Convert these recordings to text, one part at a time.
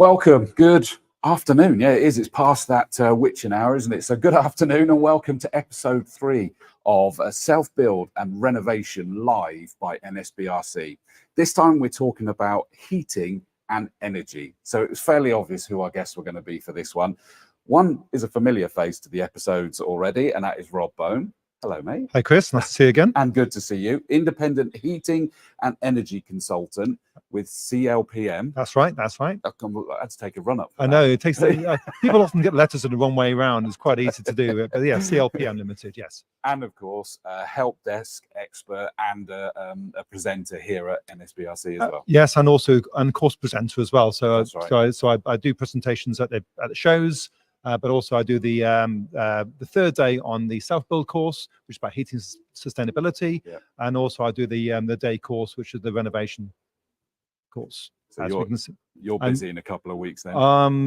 Welcome. Good afternoon. Yeah, it is. It's past that witching hour, isn't it? So good afternoon and welcome to episode 3 of Self-Build and Renovation live by NSBRC. This time we're talking about heating and energy. So it was fairly obvious who our guests were going to be for this one. One is a familiar face to the episodes already, and that is Rob Bone. Hello, mate. Hi, Chris. Nice to see you again. And good to see you. Independent heating and energy consultant with CLPM. That's right. That's right. I had to take a run up. I know it takes. People often get letters in the wrong way around. It's quite easy to do, but yeah, CLPM Limited. Yes. And of course, a help desk expert and a presenter here at NSBRC as well. Yes, and also course presenter as well. So, That's right. so I do presentations at the shows. But also I do the third day on the self-build course, which is about heating sustainability. Yeah. And also I do the day course, which is the renovation course. So you're busy in a couple of weeks then?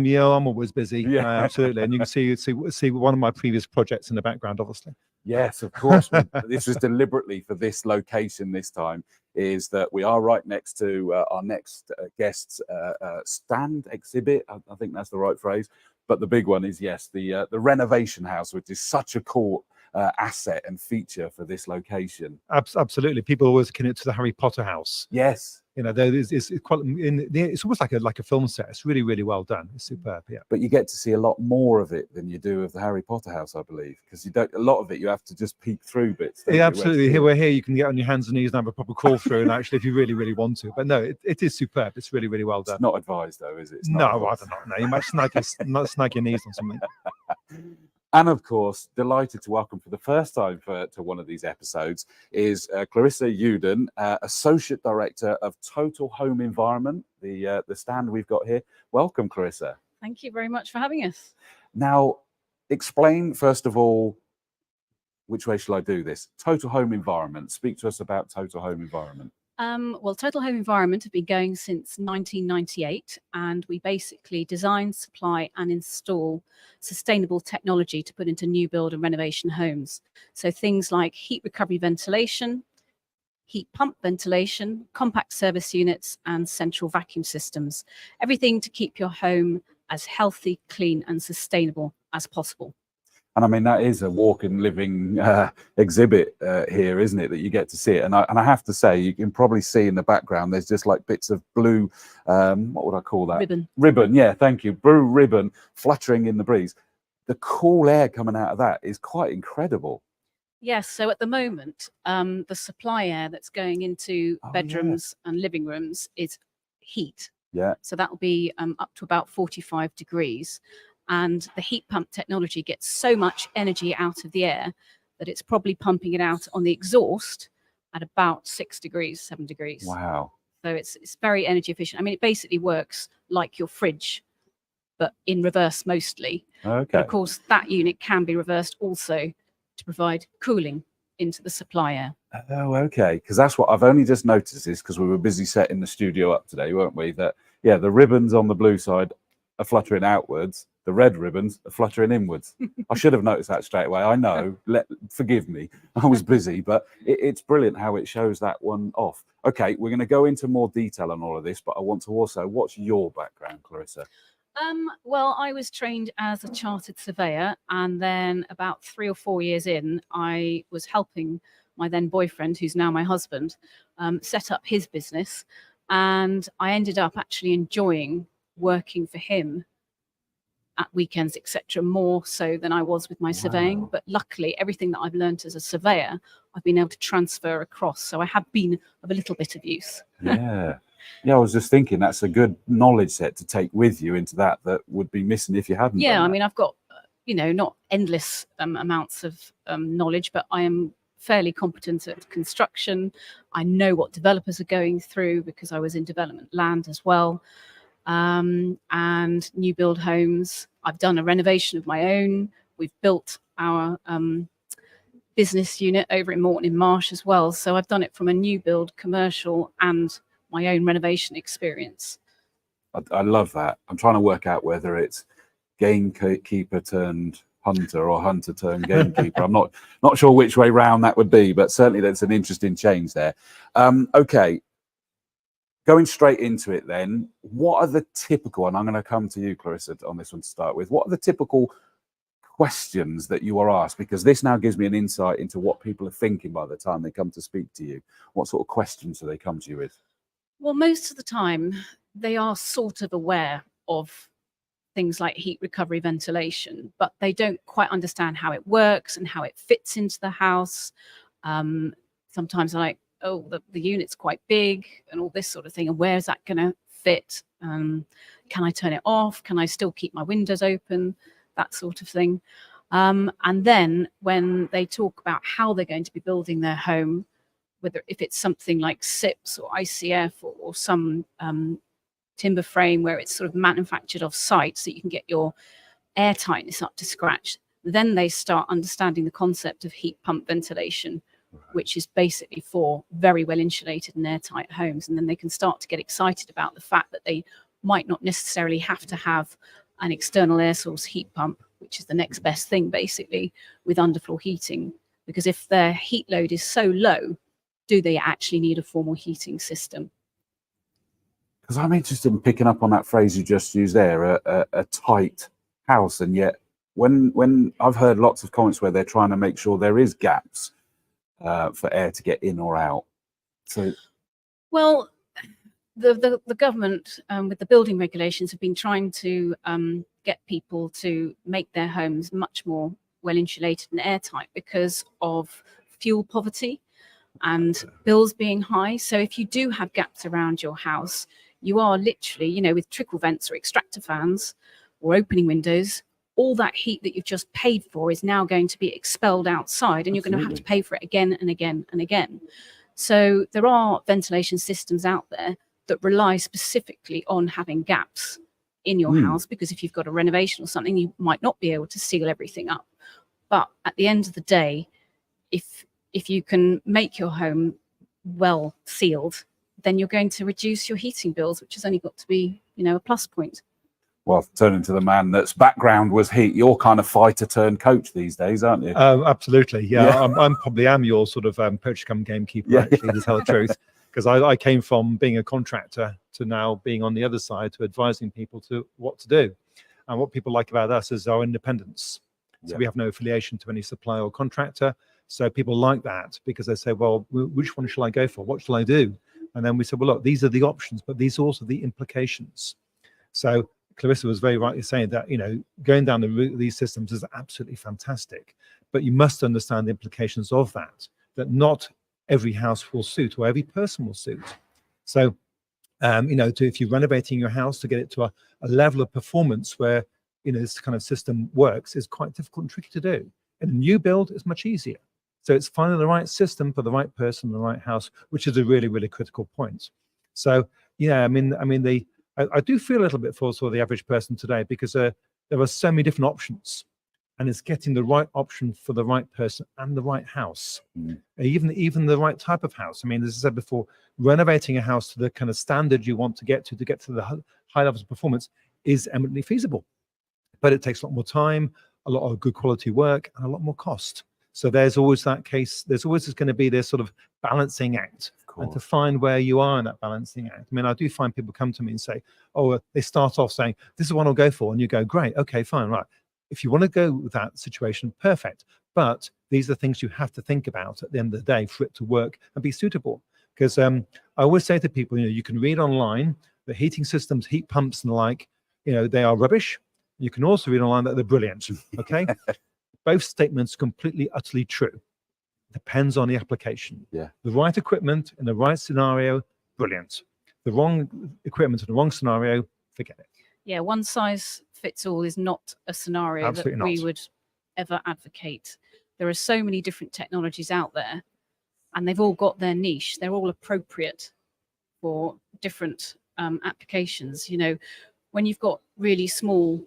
Yeah, I'm always busy. Yeah. Absolutely. And you can see one of my previous projects in the background, obviously. Yes, of course. This was deliberately for this location this time, is that we are right next to our next guest's stand exhibit. I think that's the right phrase. But the big one is, yes, the renovation house, which is such a cool asset and feature for this location. Absolutely. People always akin it to the Harry Potter house. Yes. You know, it's almost like a film set. It's really, really well done. It's superb, yeah. But you get to see a lot more of it than you do of the Harry Potter house, I believe, because you don't. A lot of it you have to just peek through bits. Yeah, absolutely. Here you can get on your hands and knees and have a proper crawl through, and actually, if you really, really want to. But no, it is superb. It's really, really well done. It's not advised, though, is it? No, I don't know. No, you might snag your knees on something. And of course, delighted to welcome for the first time to one of these episodes is Clarissa Uden, Associate Director of Total Home Environment, the stand we've got here. Welcome, Clarissa. Thank you very much for having us. Now, explain, first of all, which way shall I do this? Total Home Environment. Speak to us about Total Home Environment. Well, Total Home Environment have been going since 1998, and we basically design, supply and install sustainable technology to put into new build and renovation homes. So things like heat recovery ventilation, heat pump ventilation, compact service units and central vacuum systems. Everything to keep your home as healthy, clean and sustainable as possible. And I mean, that is a walking, living exhibit here, isn't it? That you get to see it. And I have to say, you can probably see in the background, there's just like bits of blue, what would I call that? Ribbon. Ribbon, yeah, thank you. Blue ribbon fluttering in the breeze. The cool air coming out of that is quite incredible. Yes, so at the moment, the supply air that's going into bedrooms and living rooms is heat. Yeah. So that will be up to about 45 degrees. And the heat pump technology gets so much energy out of the air that it's probably pumping it out on the exhaust at about 6 degrees, 7 degrees. Wow. So it's very energy efficient. I mean, it basically works like your fridge, but in reverse mostly. Okay. But of course, that unit can be reversed also to provide cooling into the supply air. Oh, okay. Because that's what I've only just noticed, is because we were busy setting the studio up today, weren't we? That, yeah, the ribbons on the blue side are fluttering outwards. The red ribbons are fluttering inwards. I should have noticed that straight away. I know, forgive me, I was busy, but it's brilliant how it shows that one off. Okay, we're going to go into more detail on all of this, but I want to also, what's your background, Clarissa? Well, I was trained as a chartered surveyor, and then about 3 or 4 years in, I was helping my then boyfriend, who's now my husband, set up his business, and I ended up actually enjoying working for him at weekends, etc., more so than I was with my surveying. But luckily, everything that I've learned as a surveyor, I've been able to transfer across. So I have been of a little bit of use. Yeah. Yeah, I was just thinking that's a good knowledge set to take with you into that would be missing if you hadn't. Yeah, I mean, I've got, not endless amounts of knowledge, but I am fairly competent at construction. I know what developers are going through because I was in development land as well. And new build homes. I've done a renovation of my own. We've built our business unit over in Morton in Marsh as well. So I've done it from a new build, commercial and my own renovation experience. I love that. I'm trying to work out whether it's gamekeeper turned hunter or hunter turned gamekeeper. I'm not sure which way round that would be, but certainly that's an interesting change there. Okay. going straight into it then, what are the typical, and I'm going to come to you, Clarissa, on this one to start with, what are the typical questions that you are asked? Because this now gives me an insight into what people are thinking by the time they come to speak to you. What sort of questions do they come to you with? Well, most of the time, they are sort of aware of things like heat recovery ventilation, but they don't quite understand how it works and how it fits into the house. Sometimes they're like, oh, the unit's quite big and all this sort of thing, and where is that going to fit? Can I turn it off? Can I still keep my windows open? That sort of thing. And then when they talk about how they're going to be building their home, whether if it's something like SIPs or ICF or some timber frame where it's sort of manufactured off site so you can get your air tightness up to scratch, then they start understanding the concept of heat pump ventilation, which is basically for very well insulated and airtight homes. And then they can start to get excited about the fact that they might not necessarily have to have an external air source heat pump, which is the next best thing basically with underfloor heating. Because if their heat load is so low, do they actually need a formal heating system? Because I'm interested in picking up on that phrase you just used there, a tight house. And yet when I've heard lots of comments where they're trying to make sure there is gaps for air to get in or out. So, well, the government with the building regulations have been trying to get people to make their homes much more well insulated and airtight because of fuel poverty and bills being high. So if you do have gaps around your house, you are literally, you know, with trickle vents or extractor fans or opening windows, all that heat that you've just paid for is now going to be expelled outside, and you're going to have to pay for it again and again and again. So there are ventilation systems out there that rely specifically on having gaps in your house, because if you've got a renovation or something, you might not be able to seal everything up. But at the end of the day, if you can make your home well sealed, then you're going to reduce your heating bills, which has only got to be, you know, a plus point. Well, turning to the man that's background was heat, you're kind of fighter turned coach these days, aren't you? Absolutely, yeah. I'm probably your sort of poacher come gamekeeper, actually, to tell the truth, because I came from being a contractor to now being on the other side, to advising people to what to do. And what people like about us is our independence. So we have no affiliation to any supplier or contractor. So people like that because they say, well, which one shall I go for? What shall I do? And then we said, well, look, these are the options, but these are also the implications. So Clarissa was very rightly saying that, you know, going down the route of these systems is absolutely fantastic, but you must understand the implications of that not every house will suit or every person will suit. So, you know, if you're renovating your house to get it to a level of performance where, you know, this kind of system works is quite difficult and tricky to do. In a new build, it's much easier. So it's finding the right system for the right person, the right house, which is a really, really critical point. So, yeah, I do feel a little bit for sort of the average person today, because there are so many different options, and it's getting the right option for the right person and the right house, even the right type of house. I mean, as I said before, renovating a house to the kind of standard you want to get to the high levels of performance is eminently feasible, but it takes a lot more time, a lot of good quality work, and a lot more cost. So there's always that case. There's always going to be this sort of balancing act, and to find where you are in that balancing act. I mean, I do find people come to me and say, oh, they start off saying, this is what I'll go for. And you go, great, okay, fine, right. If you want to go with that situation, perfect. But these are things you have to think about at the end of the day for it to work and be suitable. Because I always say to people, you know, you can read online the heating systems, heat pumps and the like, you know, they are rubbish. You can also read online that they're brilliant, okay? Both statements completely, utterly true. Depends on the application. The right equipment in the right scenario, brilliant. The wrong equipment in the wrong scenario, forget it. Yeah, one size fits all is not a scenario that we would ever advocate. There are so many different technologies out there, and they've all got their niche. They're all appropriate for different applications. You know, when you've got really small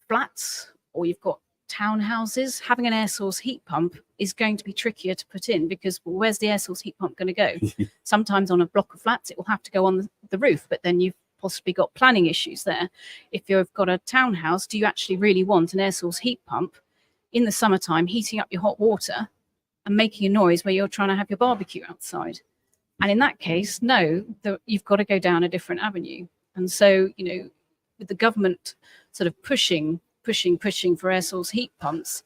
flats or you've got townhouses, having an air source heat pump is going to be trickier to put in, because where's the air source heat pump going to go? Sometimes on a block of flats, it will have to go on the roof, but then you've possibly got planning issues there. If you've got a townhouse, do you actually really want an air source heat pump in the summertime heating up your hot water and making a noise where you're trying to have your barbecue outside? And in that case, no, you've got to go down a different avenue. And so, with the government sort of pushing for air source heat pumps,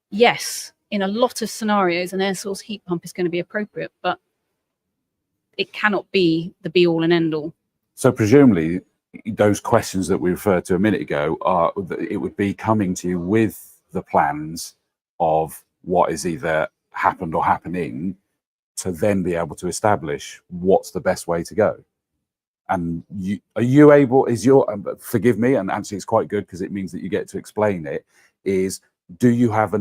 yes, in a lot of scenarios, an air source heat pump is going to be appropriate, but it cannot be the be all and end all. So presumably those questions that we referred to a minute ago it would be coming to you with the plans of what is either happened or happening, to then be able to establish what's the best way to go. And are you able, forgive me, and actually it's quite good because it means that you get to explain it, do you have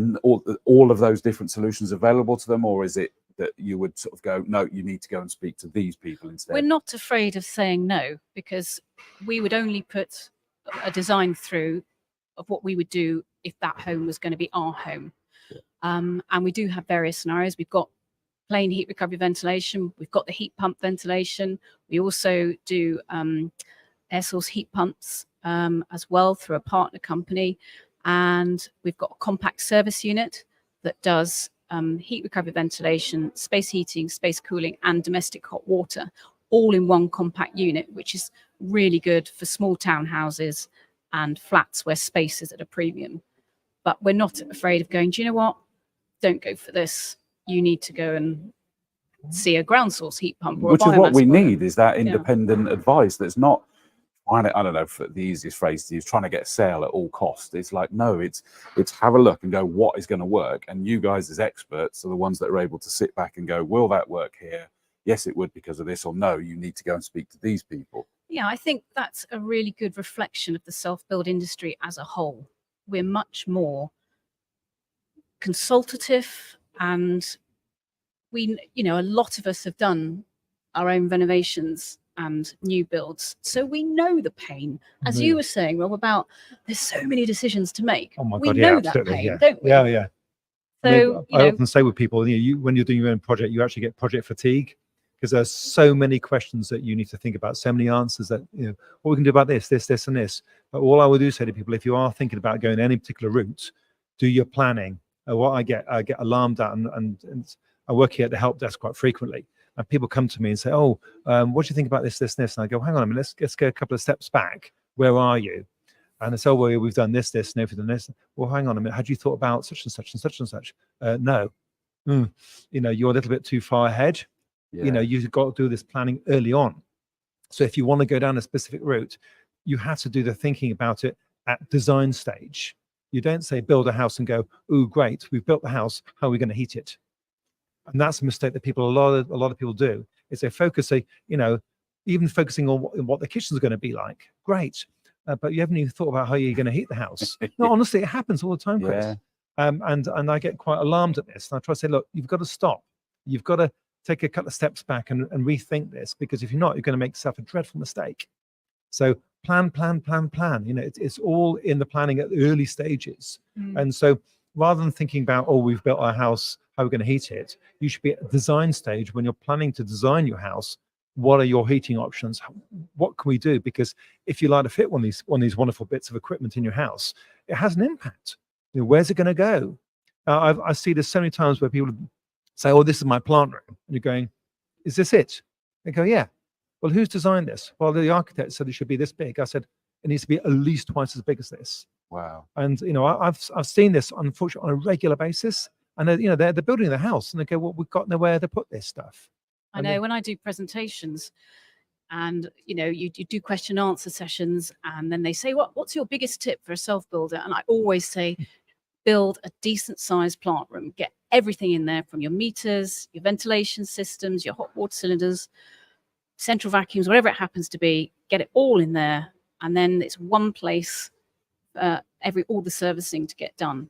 all of those different solutions available to them, or is it that you would sort of go, no, you need to go and speak to these people instead? We're not afraid of saying no, because we would only put a design through of what we would do if that home was going to be our home. Yeah. And we do have various scenarios. We've got plain heat recovery ventilation. We've got the heat pump ventilation. We also do air source heat pumps as well through a partner company. And we've got a compact service unit that does heat recovery ventilation, space heating, space cooling, and domestic hot water, all in one compact unit, which is really good for small townhouses and flats where space is at a premium. But we're not afraid of going, do you know what? Don't go for this. You need to go and see a ground source heat pump. Or which is what we boiler. need, is that independent advice that's not, I don't know, for the easiest phrase to use, trying to get a sale at all costs. It's like, no, it's have a look and go, what is going to work? And you guys as experts are the ones that are able to sit back and go, will that work here? Yes, it would because of this, or no, you need to go and speak to these people. Yeah, I think that's a really good reflection of the self-build industry as a whole. We're much more consultative, and a lot of us have done our own renovations and new builds, so we know the pain, as you were saying, Rob, about there's so many decisions to make. Oh my we God, know yeah, that absolutely, pain, don't we? Yeah. So I often say with people, when you're doing your own project, you actually get project fatigue, because there's so many questions that you need to think about, so many answers that, what we can do about this, and this. But all I would do say to people, if you are thinking about going any particular route, do your planning. What I get alarmed at, and I work here at the help desk quite frequently. And people come to me and say, "Oh, what do you think about this, and this?" And I go, "Hang on a minute, let's go a couple of steps back. Where are you?" And they say, "Oh, well, we've done this, and everything, this." Well, hang on a minute. Had you thought about such and such and such and such? No. You're a little bit too far ahead. Yeah. You've got to do this planning early on. So if you want to go down a specific route, you have to do the thinking about it at design stage. You don't say build a house and go, "Oh, great, we've built the house. How are we going to heat it?" And that's a mistake that a lot of people do. Is they focus, even focusing on what the kitchen's going to be like. Great, but you haven't even thought about how you're going to heat the house. No, honestly, it happens all the time, Chris. Yeah. And I get quite alarmed at this. And I try to say, look, you've got to stop. You've got to take a couple of steps back and rethink this, because if you're not, you're going to make yourself a dreadful mistake. So plan. It's all in the planning at the early stages. And so rather than thinking about, oh, we've built our house, how are we going to heat it? You should be at the design stage when you're planning to design your house. What are your heating options? What can we do? Because if you like to fit one of these wonderful bits of equipment in your house, it has an impact. Where's it going to go? I see this so many times where people say, "Oh, this is my plant room," and you're going, "Is this it?" They go, "Yeah." Well, who's designed this? Well, the architect said it should be this big. I said, it needs to be at least twice as big as this. Wow. And I've seen this, unfortunately, on a regular basis. And they're building the house, and they go, "Well, we've got nowhere to put this stuff." I know, when I do presentations, and you do question and answer sessions, and then they say, "What's your biggest tip for a self builder?" And I always say, build a decent sized plant room. Get everything in there, from your meters, your ventilation systems, your hot water cylinders, central vacuums, whatever it happens to be. Get it all in there, and then it's one place all the servicing to get done.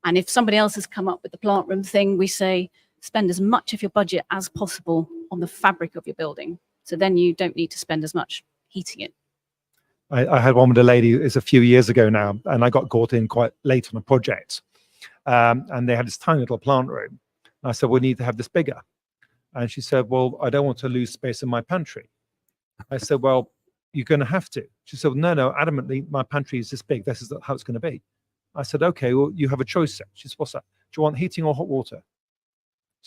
And if somebody else has come up with the plant room thing, we say spend as much of your budget as possible on the fabric of your building. So then you don't need to spend as much heating it. I had one with a lady, it's a few years ago now, and I got caught in quite late on a project. And they had this tiny little plant room. And I said, "We need to have this bigger." And she said, "Well, I don't want to lose space in my pantry." I said, "Well, you're going to have to." She said, No, adamantly, my pantry is this big. This is how it's going to be. I said, "Okay, well, you have a choice." She said, "What's that? Do you want heating or hot water?"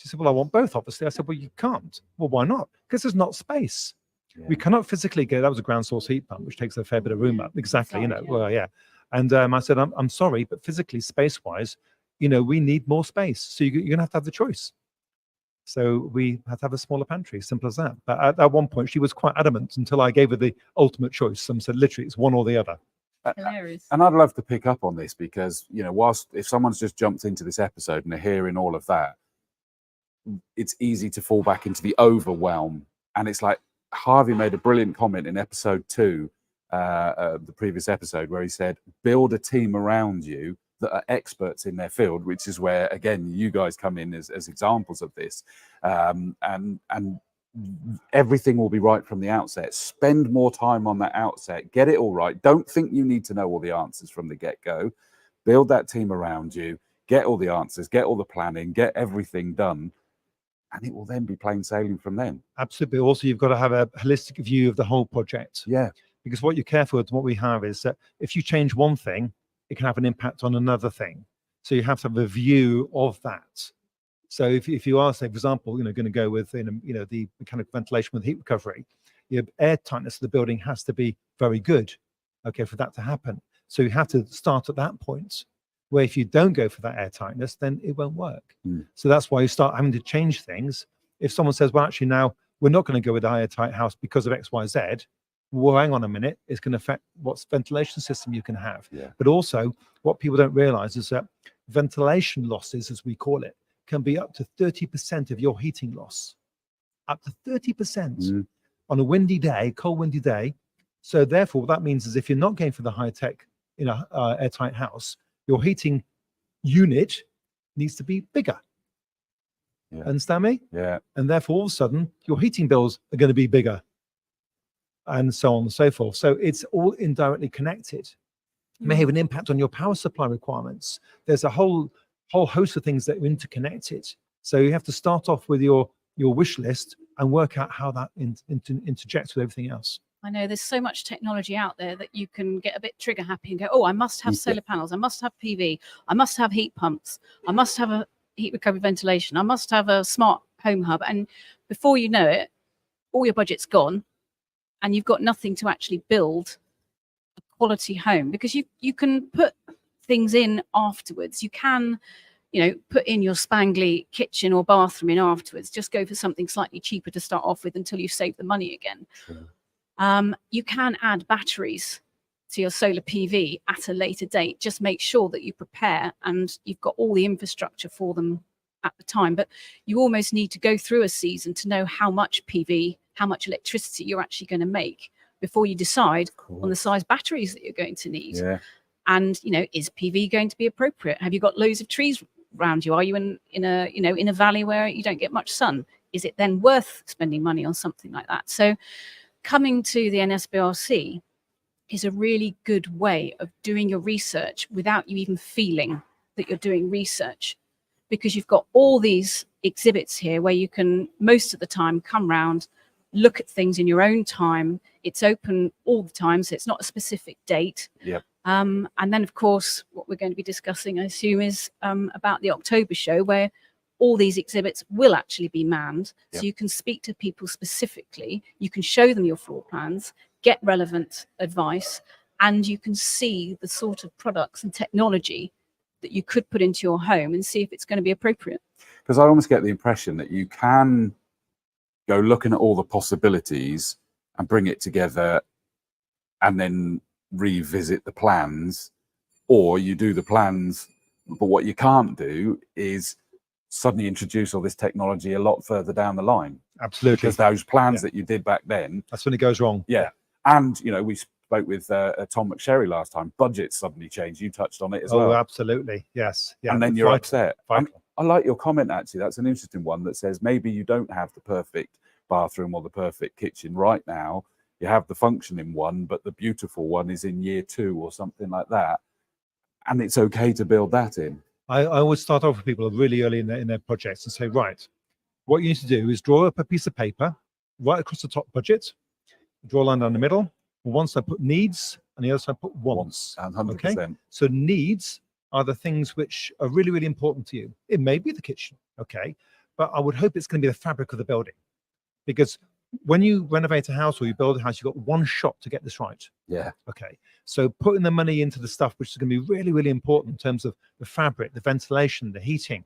She said, well, I want both, obviously. I said, well, you can't. Well, why not? Because there's not space. Yeah. We cannot physically get, that was a ground source heat pump, which takes a fair bit of room up. Exactly, you know, well, yeah. And I said, I'm sorry, but physically, space-wise, you know, we need more space. So you're going to have the choice. So we had to have a smaller pantry, simple as that. But at one point, she was quite adamant until I gave her the ultimate choice. Some said, literally, it's one or the other. Hilarious. And I'd love to pick up on this because, you know, whilst if someone's just jumped into this episode and they're hearing all of that, it's easy to fall back into the overwhelm. And it's like Harvey made a brilliant comment in episode 2, the previous episode, where he said, build a team around you that are experts in their field, which is where, again, you guys come in as examples of this. And everything will be right from the outset. Spend more time on that outset. Get it all right. Don't think you need to know all the answers from the get-go. Build that team around you. Get all the answers. Get all the planning. Get everything done. And it will then be plain sailing from then. Absolutely. Also, you've got to have a holistic view of the whole project. Yeah. Because what you're careful with, what we have is that if you change one thing, it can have an impact on another thing. So you have to have a view of that. So if you are, say, for example, you know, going to go with, you know, the mechanical ventilation with heat recovery, your air tightness of the building has to be very good, okay, for that to happen. So you have to start at that point, where if you don't go for that air tightness, then it won't work. So that's why you start having to change things. If someone says, well, actually now we're not going to go with a airtight house because of X, Y, Z, well, hang on a minute, it's going to affect what ventilation system you can have. Yeah. But also what people don't realize is that ventilation losses, as we call it, can be up to 30% of your heating loss. Up to 30% on a windy day, cold windy day. So therefore, what that means is if you're not going for the high tech, you know, airtight house, your heating unit needs to be bigger. Yeah. Understand me? Yeah. And therefore, all of a sudden, your heating bills are going to be bigger, and so on and so forth. So it's all indirectly connected. It may have an impact on your power supply requirements. There's a whole host of things that are interconnected. So you have to start off with your wish list and work out how that interjects with everything else. I know there's so much technology out there that you can get a bit trigger happy and go, oh, I must have solar panels. I must have PV. I must have heat pumps. I must have a heat recovery ventilation. I must have a smart home hub. And before you know it, all your budget's gone and you've got nothing to actually build a quality home, because you can put things in afterwards. You can, you know, put in your spangly kitchen or bathroom in afterwards. Just go for something slightly cheaper to start off with until you've saved the money again. True. You can add batteries to your solar PV at a later date. Just make sure that you prepare and you've got all the infrastructure for them at the time. But you almost need to go through a season to know how much PV, how much electricity you're actually going to make before you decide on the size batteries that you're going to need. Yeah. And, you know, is PV going to be appropriate? Have you got loads of trees around you? Are you in a valley where you don't get much sun? Is it then worth spending money on something like that? So coming to the NSBRC is a really good way of doing your research without you even feeling that you're doing research, because you've got all these exhibits here where you can most of the time come round, look at things in your own time. It's open all the time, so it's not a specific date. Yep. And then, of course, what we're going to be discussing, I assume, is about the October show, where all these exhibits will actually be manned. So you can speak to people specifically, you can show them your floor plans, get relevant advice, and you can see the sort of products and technology that you could put into your home and see if it's going to be appropriate. Because I almost get the impression that you can go looking at all the possibilities and bring it together and then revisit the plans, or you do the plans, but what you can't do is suddenly introduce all this technology a lot further down the line. Absolutely. Because those plans that you did back then, that's when it goes wrong. Yeah. And, you know, we spoke with Tom McSherry last time. Budgets suddenly change. You touched on it as well. Oh, absolutely. Yes. Yeah. And then you're upset. Vital. I like your comment, actually. That's an interesting one that says maybe you don't have the perfect bathroom or the perfect kitchen right now. You have the functioning one, but the beautiful one is in year 2 or something like that. And it's okay to build that in. I always start off with people really early in their projects and say, right, what you need to do is draw up a piece of paper right across the top budget, draw a line down the middle. One side put needs and the other side put wants. 100%. Okay? So needs are the things which are really, really important to you. It may be the kitchen, okay? but I would hope it's going to be the fabric of the building, because when you renovate a house or you build a house, you've got one shot to get this right. Yeah. Okay. So putting the money into the stuff which is going to be really, really important in terms of the fabric, the ventilation, the heating,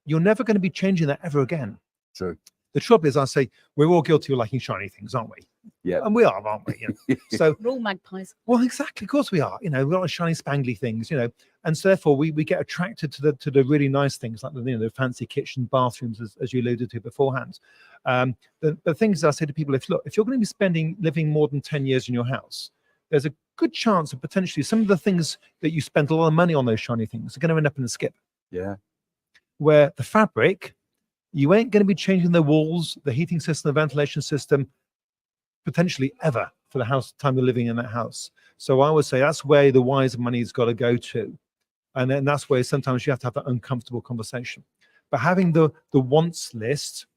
you're never going to be changing that ever again. True. The trouble is, I say, we're all guilty of liking shiny things, aren't we? Yeah. And we are, aren't we? You know? So, We're all magpies. well, exactly. Of course we are. You know, we've got shiny, spangly things, you know, and so therefore we get attracted to the really nice things like the fancy kitchen, bathrooms, as you alluded to beforehand. The things I say to people, if you're going to be living more than 10 years in your house, there's a good chance of potentially some of the things that you spent a lot of money on, those shiny things, are going to end up in the skip. Yeah. Where the fabric, you ain't going to be changing the walls, the heating system, the ventilation system, potentially ever for the house time you're living in that house. So I would say that's where the wise money's got to go to. And then that's where sometimes you have to have that uncomfortable conversation. But having the wants list,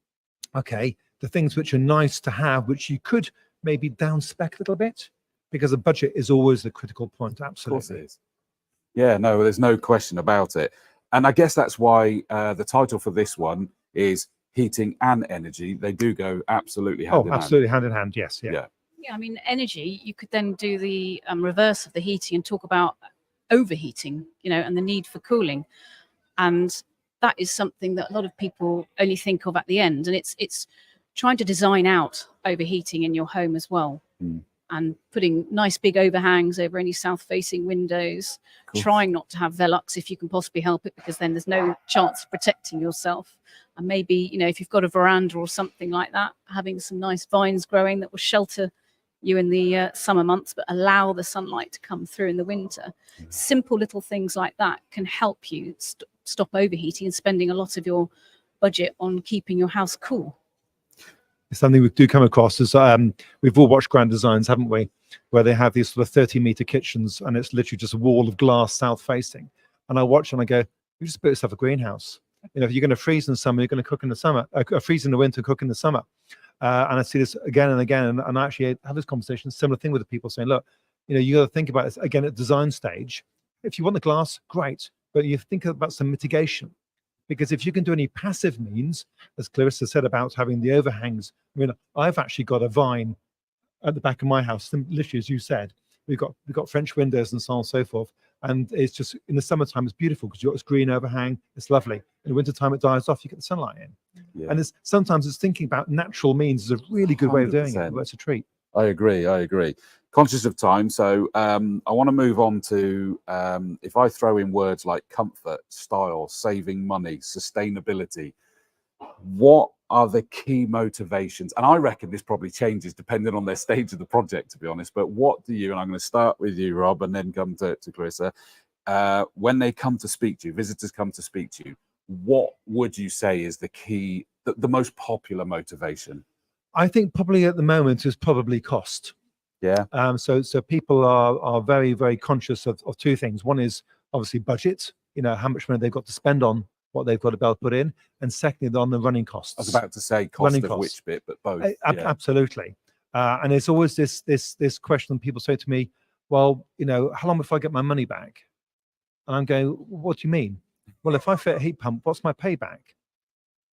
okay, the things which are nice to have, which you could maybe down spec a little bit, because the budget is always the critical point. Absolutely. Of course it is. Yeah, no, there's no question about it. And I guess that's why the title for this one is Heating and Energy. They do go absolutely hand in hand. Absolutely hand in hand. Yes. Yeah. Yeah, I mean, energy, you could then do the reverse of the heating and talk about overheating, you know, and the need for cooling. And that is something that a lot of people only think of at the end. And it's trying to design out overheating in your home as well. And putting nice big overhangs over any south-facing windows, trying not to have Velux if you can possibly help it, because then there's no chance of protecting yourself. And maybe, you know, if you've got a veranda or something like that, having some nice vines growing that will shelter you in the summer months, but allow the sunlight to come through in the winter. Simple little things like that can help you stop overheating and spending a lot of your budget on keeping your house cool. Something we do come across is we've all watched Grand Designs, haven't we, where they have these sort of 30-meter kitchens and it's literally just a wall of glass south facing, and I watch and I go, you just built yourself a greenhouse. You know, if you're going to freeze in the summer, you're going to cook in the summer, freeze in the winter, cook in the summer. And I see this again and again, and I actually have this conversation, similar thing with the people saying, look, you know, you got to think about this again at design stage. If you want the glass, great, but you think about some mitigation. Because if you can do any passive means, as Clarissa said about having the overhangs, I mean, I've actually got a vine at the back of my house, literally as you said, we've got French windows and so on and so forth. And it's just, in the summertime, it's beautiful because you've got this green overhang, it's lovely. In the wintertime, it dies off, you get the sunlight in. Yeah. And sometimes it's thinking about natural means is a really good 100%. Way of doing it. It's a treat. I agree. Conscious of time, so I want to move on to if I throw in words like comfort, style, saving money, sustainability, what are the key motivations? And I reckon this probably changes depending on their stage of the project, to be honest. But what do you, and I'm going to start with you, Rob, and then come to Clarissa, when they come to speak to you, visitors come to speak to you, what would you say is the key, the most popular motivation? I think probably at the moment is probably cost. Yeah. So people are very, very conscious of two things. One is obviously budget, you know, how much money they've got to spend on what they've got to be able to put in. And secondly, on the running costs. I was about to say cost of which bit, but both. Absolutely. And it's always this question people say to me, well, you know, how long before I get my money back? And I'm going, what do you mean? Well, if I fit a heat pump, what's my payback?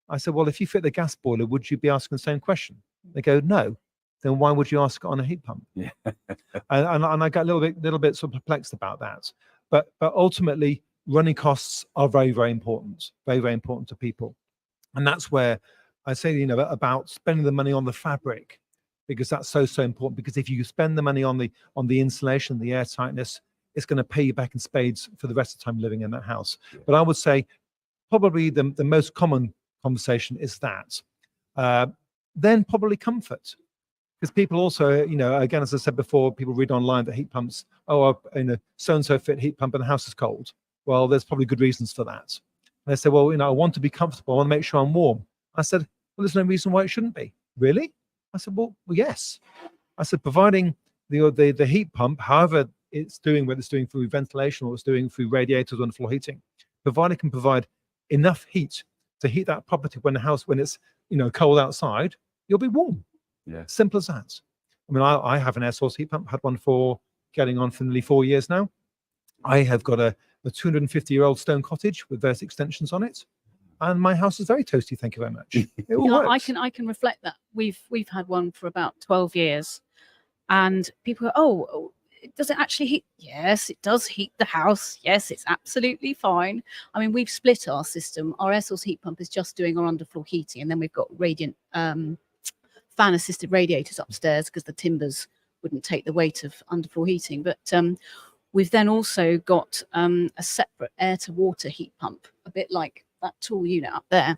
I said, well, if you fit the gas boiler, would you be asking the same question? They go, no. Then why would you ask it on a heat pump? Yeah. and I got a little bit sort of perplexed about that. But ultimately, running costs are very, very important, very, very important to people. And that's where I say, you know, about spending the money on the fabric, because that's so important. Because if you spend the money on the insulation, the air tightness, it's going to pay you back in spades for the rest of the time living in that house. Yeah. But I would say probably the most common conversation is that. Then probably comfort. Because people also, you know, again, as I said before, people read online that heat pumps, so-and-so fit heat pump and the house is cold. Well, there's probably good reasons for that. And they say, well, you know, I want to be comfortable. I want to make sure I'm warm. I said, well, there's no reason why it shouldn't be. Really? I said, well, yes. I said, providing the heat pump, however it's doing, whether it's doing through ventilation or it's doing through radiators on floor heating, provided it can provide enough heat to heat that property when it's, you know, cold outside, you'll be warm. Yeah. Simple as that. I mean, I have an air source heat pump, had one for getting on for nearly 4 years now. I have got a 250-year-old stone cottage with various extensions on it. and my house is very toasty. Thank you very much. It all Yeah, works. I can reflect that. We've had one for about 12 years, and people go, oh, does it actually heat? Yes, it does heat the house. Yes, it's absolutely fine. I mean, we've split our system. Our air source heat pump is just doing our underfloor heating, and then we've got radiant fan assisted radiators upstairs because the timbers wouldn't take the weight of underfloor heating. But we've then also got a separate air to water heat pump, a bit like that tall unit up there,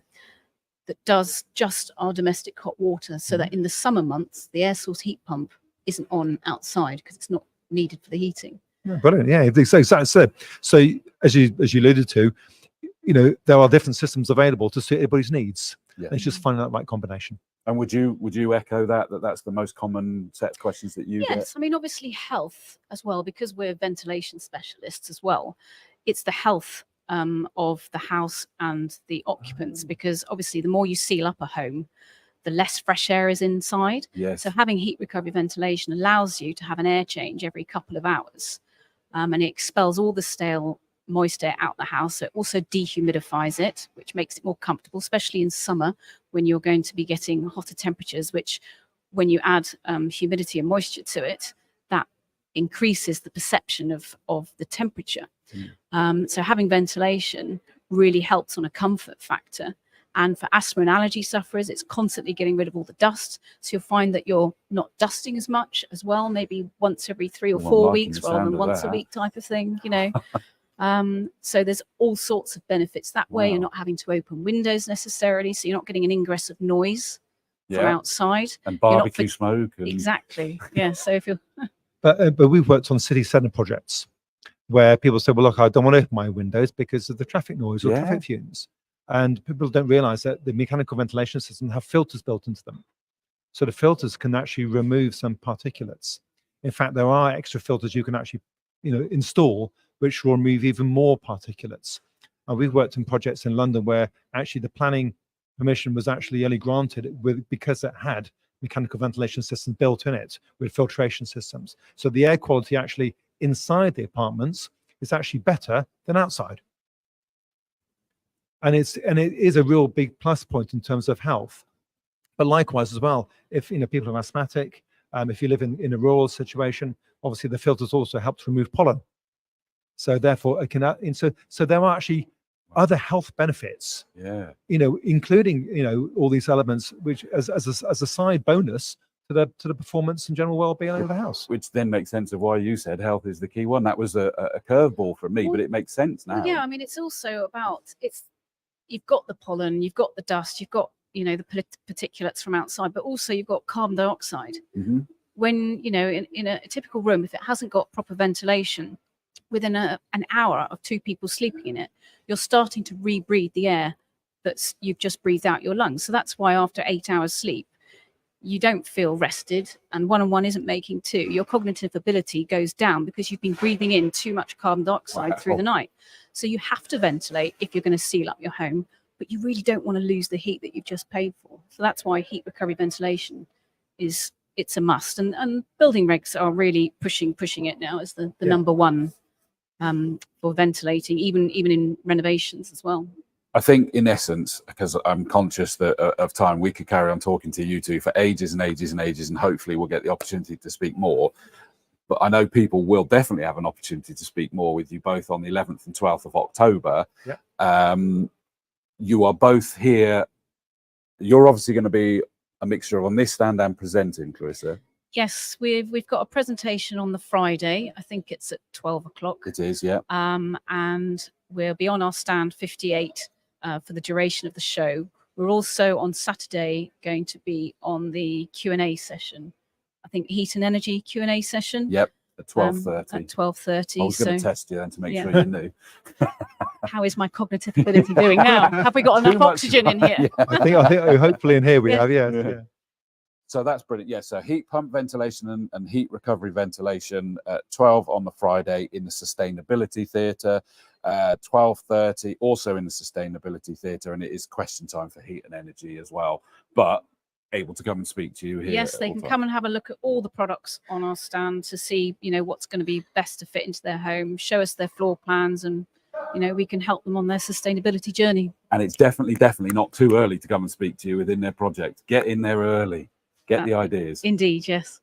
that does just our domestic hot water, so that in the summer months the air source heat pump isn't on outside because it's not needed for the heating. Yeah, brilliant. Yeah, exactly. So as you alluded to, there are different systems available to suit everybody's needs. Yeah. It's just finding that right combination. And would you echo that's the most common set of questions that you get? Yes, I mean, obviously health as well, because we're ventilation specialists as well. It's the health of the house and the occupants, because obviously the more you seal up a home, the less fresh air is inside. Yes. So having heat recovery ventilation allows you to have an air change every couple of hours, and it expels all the stale moist air out the house. So it also dehumidifies it, which makes it more comfortable, especially in summer when you're going to be getting hotter temperatures, which when you add humidity and moisture to it, that increases the perception of the temperature. So having ventilation really helps on a comfort factor. And for asthma and allergy sufferers, it's constantly getting rid of all the dust. So you'll find that you're not dusting as much as well, maybe once every 3 or 4 weeks rather than once a week type of thing, So there's all sorts of benefits that way. You're not having to open windows necessarily, so you're not getting an ingress of noise from outside. And barbecue smoke. Exactly. Yeah. So if you're But we've worked on city centre projects where people say, well, look, I don't want to open my windows because of the traffic noise or traffic fumes. And people don't realize that the mechanical ventilation systems have filters built into them. So the filters can actually remove some particulates. In fact, there are extra filters you can actually, install, which will remove even more particulates. And we've worked in projects in London where actually the planning permission was actually only granted because it had mechanical ventilation systems built in it with filtration systems. So the air quality actually inside the apartments is actually better than outside. And it is a real big plus point in terms of health. But likewise as well, if people are asthmatic, if you live in a rural situation, obviously the filters also help to remove pollen. So therefore, it can. So there are actually other health benefits. Yeah. Including all these elements, which as a side bonus to the performance and general well-being of the house. Which then makes sense of why you said health is the key one. That was a curveball for me, but it makes sense now. Yeah, I mean, it's also about you've got the pollen, you've got the dust, you've got the particulates from outside, but also you've got carbon dioxide. When in a typical room, if it hasn't got proper ventilation, within an hour of 2 people sleeping in it, you're starting to rebreathe the air that you've just breathed out your lungs. So that's why after 8 hours sleep, you don't feel rested, and 1 and 1 isn't making 2. Your cognitive ability goes down because you've been breathing in too much carbon dioxide through the night. So you have to ventilate if you're going to seal up your home, but you really don't want to lose the heat that you've just paid for. So that's why heat recovery ventilation it's a must. And building regs are really pushing it now as the number one for ventilating, even in renovations as well. I think in essence, because I'm conscious that of time, we could carry on talking to you two for ages and ages and ages, and hopefully we'll get the opportunity to speak more. But I know people will definitely have an opportunity to speak more with you both on the 11th and 12th of October. Yeah. You are both here. You're obviously going to be a mixture of on this stand and presenting, Clarissa. Yes, we've got a presentation on the Friday. I think it's at 12 o'clock. It is, yeah. And we'll be on our stand 58 for the duration of the show. We're also on Saturday going to be on the Q&A session. I think heat and energy Q&A session. Yep, at 12:30. At 12:30. I was going to test you then to make sure you knew. How is my cognitive ability doing now? Have we got enough oxygen in here? Yeah. I think hopefully in here we have, yeah. So that's brilliant. Yeah, so heat pump ventilation and heat recovery ventilation at 12 on the Friday in the Sustainability Theatre, 12:30 also in the Sustainability Theatre, and it is question time for heat and energy as well. But able to come and speak to you here. Yes, they can come and have a look at all the products on our stand to see, what's going to be best to fit into their home, show us their floor plans, and we can help them on their sustainability journey. And it's definitely not too early to come and speak to you within their project. Get in there early, get the ideas. Indeed, yes.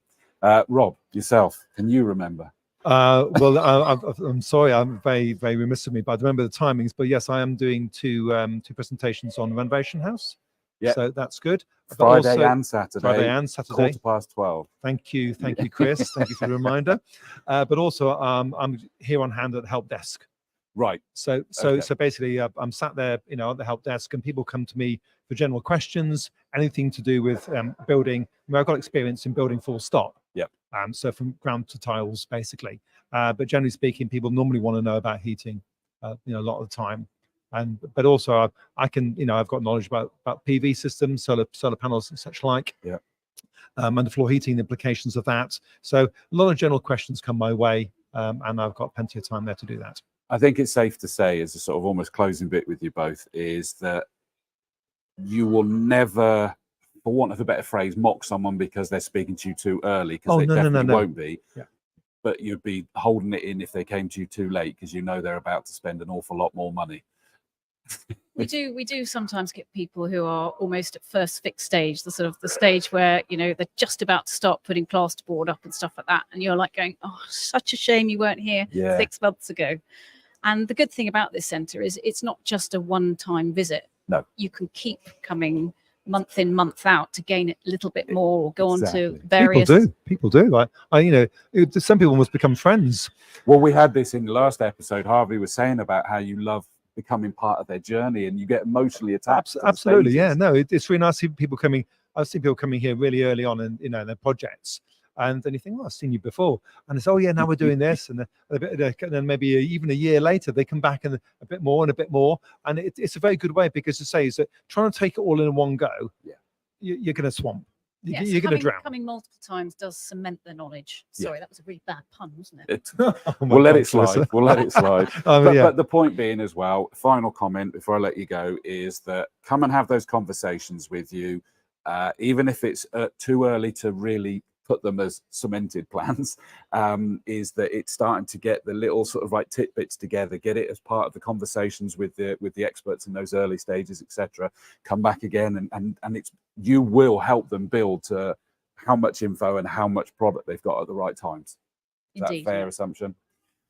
Rob, yourself, can you remember? Well, I'm sorry, I'm very remiss of me, but I remember the timings. But yes, I am doing two presentations on Renovation House. Yeah, so that's good. Friday and Saturday. 12:15. Thank you, Chris. Thank you for the reminder. But also, I'm here on hand at the help desk. Right. So basically, I'm sat there, at the help desk, and people come to me for general questions, anything to do with building. I've got experience in building full stop. Yep. So from ground to tiles, basically. But generally speaking, people normally want to know about heating, a lot of the time. But also I can, I've got knowledge about PV systems, solar panels and such like. Yeah. Underfloor heating, the implications of that. So a lot of general questions come my way, and I've got plenty of time there to do that. I think it's safe to say, as a sort of almost closing bit with you both, is that you will never, for want of a better phrase, mock someone because they're speaking to you too early, because they definitely won't be. Yeah. But you'd be holding it in if they came to you too late, because they're about to spend an awful lot more money. We do sometimes get people who are almost at first fix stage, the sort of the stage where they're just about to start putting plasterboard up and stuff like that, and you're like going, oh, such a shame you weren't here 6 months ago. And the good thing about this centre is it's not just a one-time visit. No, you can keep coming month in, month out to gain a little bit more, or go on to various. People do. Some people must become friends. Well, we had this in the last episode. Harvey was saying about how you love becoming part of their journey, and you get emotionally attached. Absolutely, yeah. No, it's really nice to see people coming. I've seen people coming here really early on in their projects, and then you think, oh, I've seen you before, and it's, oh yeah, now we're doing this, and then maybe even a year later they come back and a bit more and a bit more, and it's a very good way, because to say is that trying to take it all in one go, you're going to swamp. Yes, you're going to drown. Coming multiple times does cement the knowledge. Sorry, that was a really bad pun, wasn't it? We'll let it slide. We'll let it slide. But the point being as well, final comment before I let you go, is that come and have those conversations with you, even if it's too early to really put them as cemented plans, is that it's starting to get the little sort of like tidbits together, get it as part of the conversations with the experts in those early stages, etc. Come back again, and it's, you will help them build to how much info and how much product they've got at the right times. Is that a fair assumption?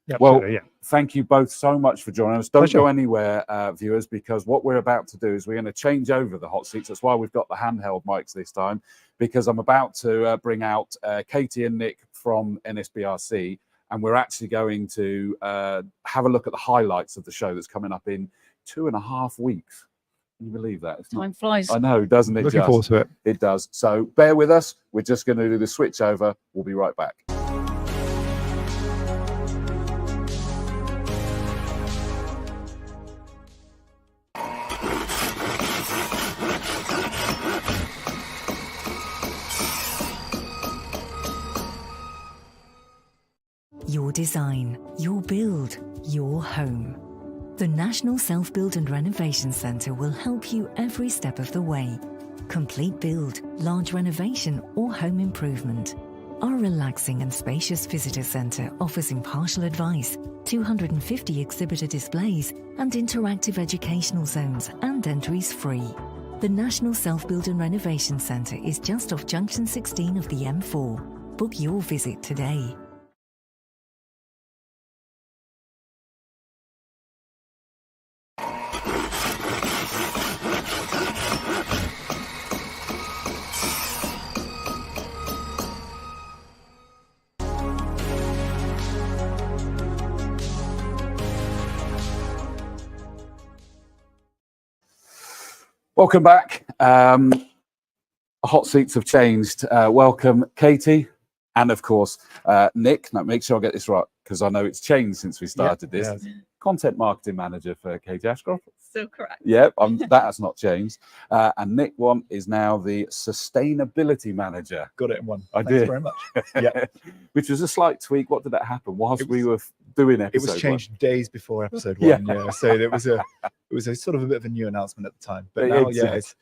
Yeah, well, thank you both so much for joining us. Don't go anywhere, viewers, because what we're about to do is we're going to change over the hot seats. That's why we've got the handheld mics this time, because I'm about to bring out Katie and Nick from NSBRC, and we're actually going to have a look at the highlights of the show that's coming up in 2.5 weeks. Can you believe that? Time flies. I know, doesn't it? Looking forward to it. It does. So bear with us. We're just going to do the switch over. We'll be right back. Your design, your build, your home. The National Self-Build and Renovation Centre will help you every step of the way. Complete build, large renovation or home improvement. Our relaxing and spacious visitor centre offers impartial advice, 250 exhibitor displays and interactive educational zones, and entries free. The National Self-Build and Renovation Centre is just off Junction 16 of the M4. Book your visit today. Welcome back. Hot seats have changed. Welcome, Katie, and of course, Nick. Now, make sure I get this right, because I know it's changed since we started this. Yes. Content marketing manager for Katie Ashcroft. So correct. Yep, that has not changed. And Nick is now the sustainability manager. Got it in one. Thanks very much. Yeah, which was a slight tweak. What did that happen whilst we were doing episode? It was changed days before episode 1. Yeah, so it was a sort of a bit of a new announcement at the time. But now, it's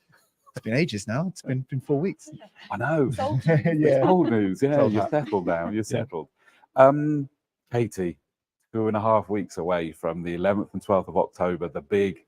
been ages now. It's been 4 weeks. I know. Yeah, old news. Yeah, Old you're hat. settled now. You're settled. Katie, 2.5 weeks away from the 11th and 12th of October, the big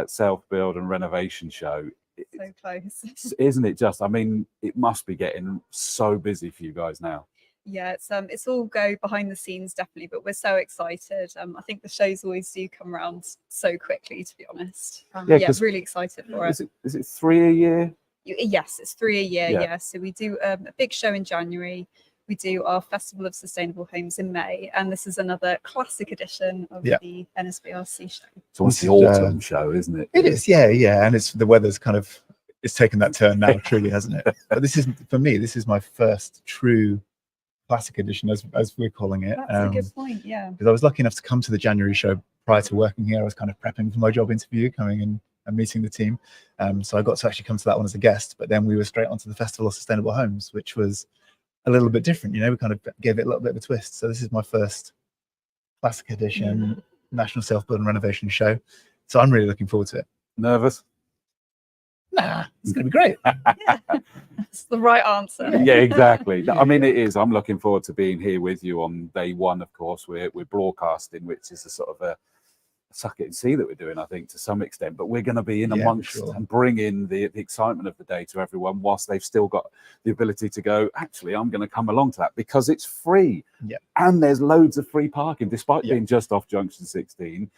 self-build and renovation show. So close. Isn't it just? I mean, it must be getting so busy for you guys now. Yeah, it's all go behind the scenes definitely, but we're so excited. I think the shows always do come around so quickly, to be honest. Yeah, really excited for it. Is it 3 a year? Yes, it's 3 a year. Yeah. Yeah, so we do a big show in January. We do our Festival of Sustainable Homes in May, and this is another classic edition of the NSBRC show. So it's the autumn show, isn't it? It is, yeah, and it's the weather's kind of it's taken that turn now, truly, hasn't it? But this is for me. This is my first true classic edition, as we're calling it. That's a good point, yeah. Because I was lucky enough to come to the January show prior to working here. I was kind of prepping for my job interview, coming in and meeting the team. So I got to actually come to that one as a guest. But then we were straight onto the Festival of Sustainable Homes, which was a little bit different. You know, we kind of gave it a little bit of a twist. So this is my first classic edition National Self-Build and Renovation show. So I'm really looking forward to it. Nervous? Nah, it's going to be great. Yeah, that's the right answer. Yeah, exactly. I mean, it is. I'm looking forward to being here with you on day one. Of course, we're broadcasting, which is a sort of a suck it and see that we're doing, I think, to some extent. But we're going to be in amongst and bring in the excitement of the day to everyone, whilst they've still got the ability to go, actually, I'm going to come along to that because it's free. Yeah. And there's loads of free parking, despite being just off Junction 16.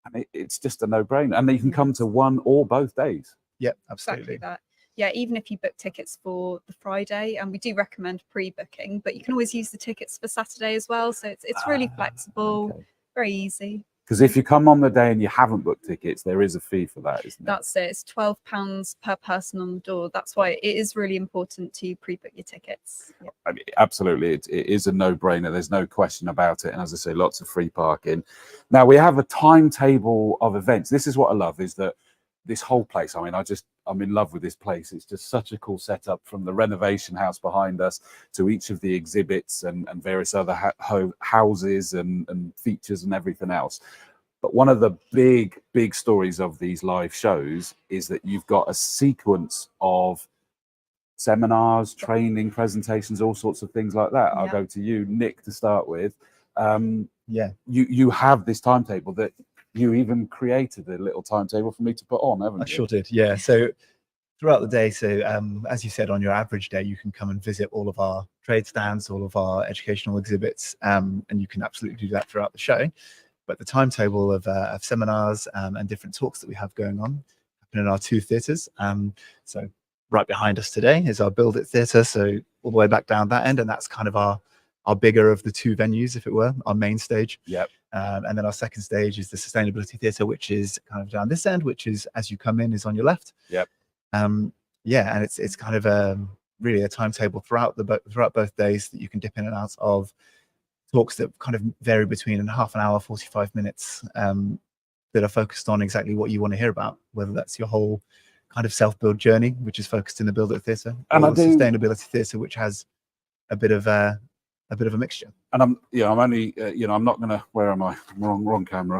And it's just a no-brainer. And you can come to one or both days. Yeah, absolutely. Exactly that. Yeah, even if you book tickets for the Friday, and we do recommend pre-booking, but you can always use the tickets for Saturday as well. So it's really flexible, very easy. Because if you come on the day and you haven't booked tickets, there is a fee for that, isn't it? That's it. It's £12 per person on the door. That's why it is really important to pre-book your tickets. Yeah. I mean, absolutely, it is a no-brainer. There's no question about it. And as I say, lots of free parking. Now, we have a timetable of events. This is what I love, is that this whole place, I mean, I'm in love with this place. It's just such a cool setup, from the renovation house behind us to each of the exhibits and various other houses and features and everything else. But one of the big stories of these live shows is that you've got a sequence of seminars, training, presentations, all sorts of things like that. Yeah. I'll go to you, Nick, to start with. Yeah, you have this timetable that you even created a little timetable for me to put on, haven't you? I sure did. Yeah. So throughout the day, as you said, on your average day, you can come and visit all of our trade stands, all of our educational exhibits, and you can absolutely do that throughout the show. But the timetable of seminars and different talks that we have going on happen in our two theatres. So right behind us today is our Build It theatre, so all the way back down that end, and that's kind of our bigger of the two venues, if it were, our main stage. Yep. And then our second stage is the Sustainability Theatre, which is kind of down this end, which is, as you come in, is on your left. Yep. Yeah, and it's kind of really a timetable throughout both days that you can dip in and out of, talks that kind of vary between half an hour, 45 minutes, that are focused on exactly what you want to hear about, whether that's your whole kind of self-build journey, which is focused in the Build It Theatre, and or the Sustainability Theatre, which has a bit of a mixture. And I'm only, I'm not gonna. Where am I? Wrong camera.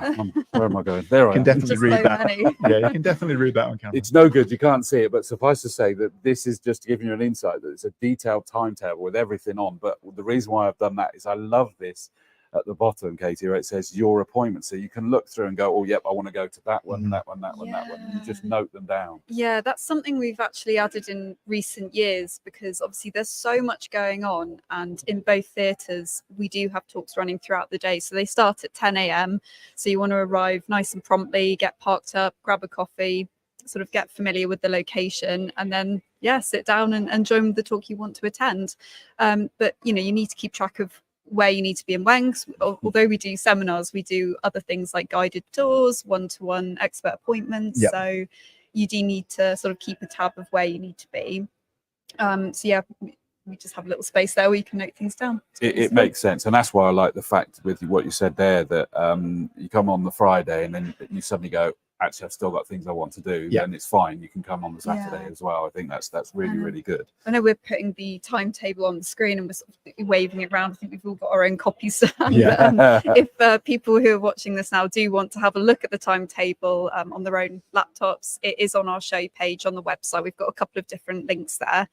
Where am I going? There I am. Definitely read that. Yeah, you can definitely read that on camera. It's no good. You can't see it, but suffice to say that this is just giving you an insight that it's a detailed timetable with everything on. But the reason why I've done that is I love this at the bottom, Katie, where it says your appointment, so you can look through and go, oh yep, I want to go to that one, that one, that one, that one, and you just note them down. Yeah, that's something we've actually added in recent years, because obviously there's so much going on, and in both theatres we do have talks running throughout the day. So they start at 10 a.m, so you want to arrive nice and promptly, get parked up, grab a coffee, sort of get familiar with the location, and then sit down and join the talk you want to attend. But you need to keep track of where you need to be and when. Although we do seminars, we do other things like guided tours, one-to-one expert appointments. Yep. So you do need to sort of keep a tab of where you need to be. We just have a little space there where you can note things down. It makes sense, and that's why I like the fact with what you said there, that you come on the Friday and then you suddenly go, actually I've still got things I want to do. Then it's fine, you can come on the Saturday as well. I think that's really good. I know we're putting the timetable on the screen and we're sort of waving it around. I think we've all got our own copies. If people who are watching this now do want to have a look at the timetable on their own laptops, it is on our show page on the website. We've got a couple of different links there.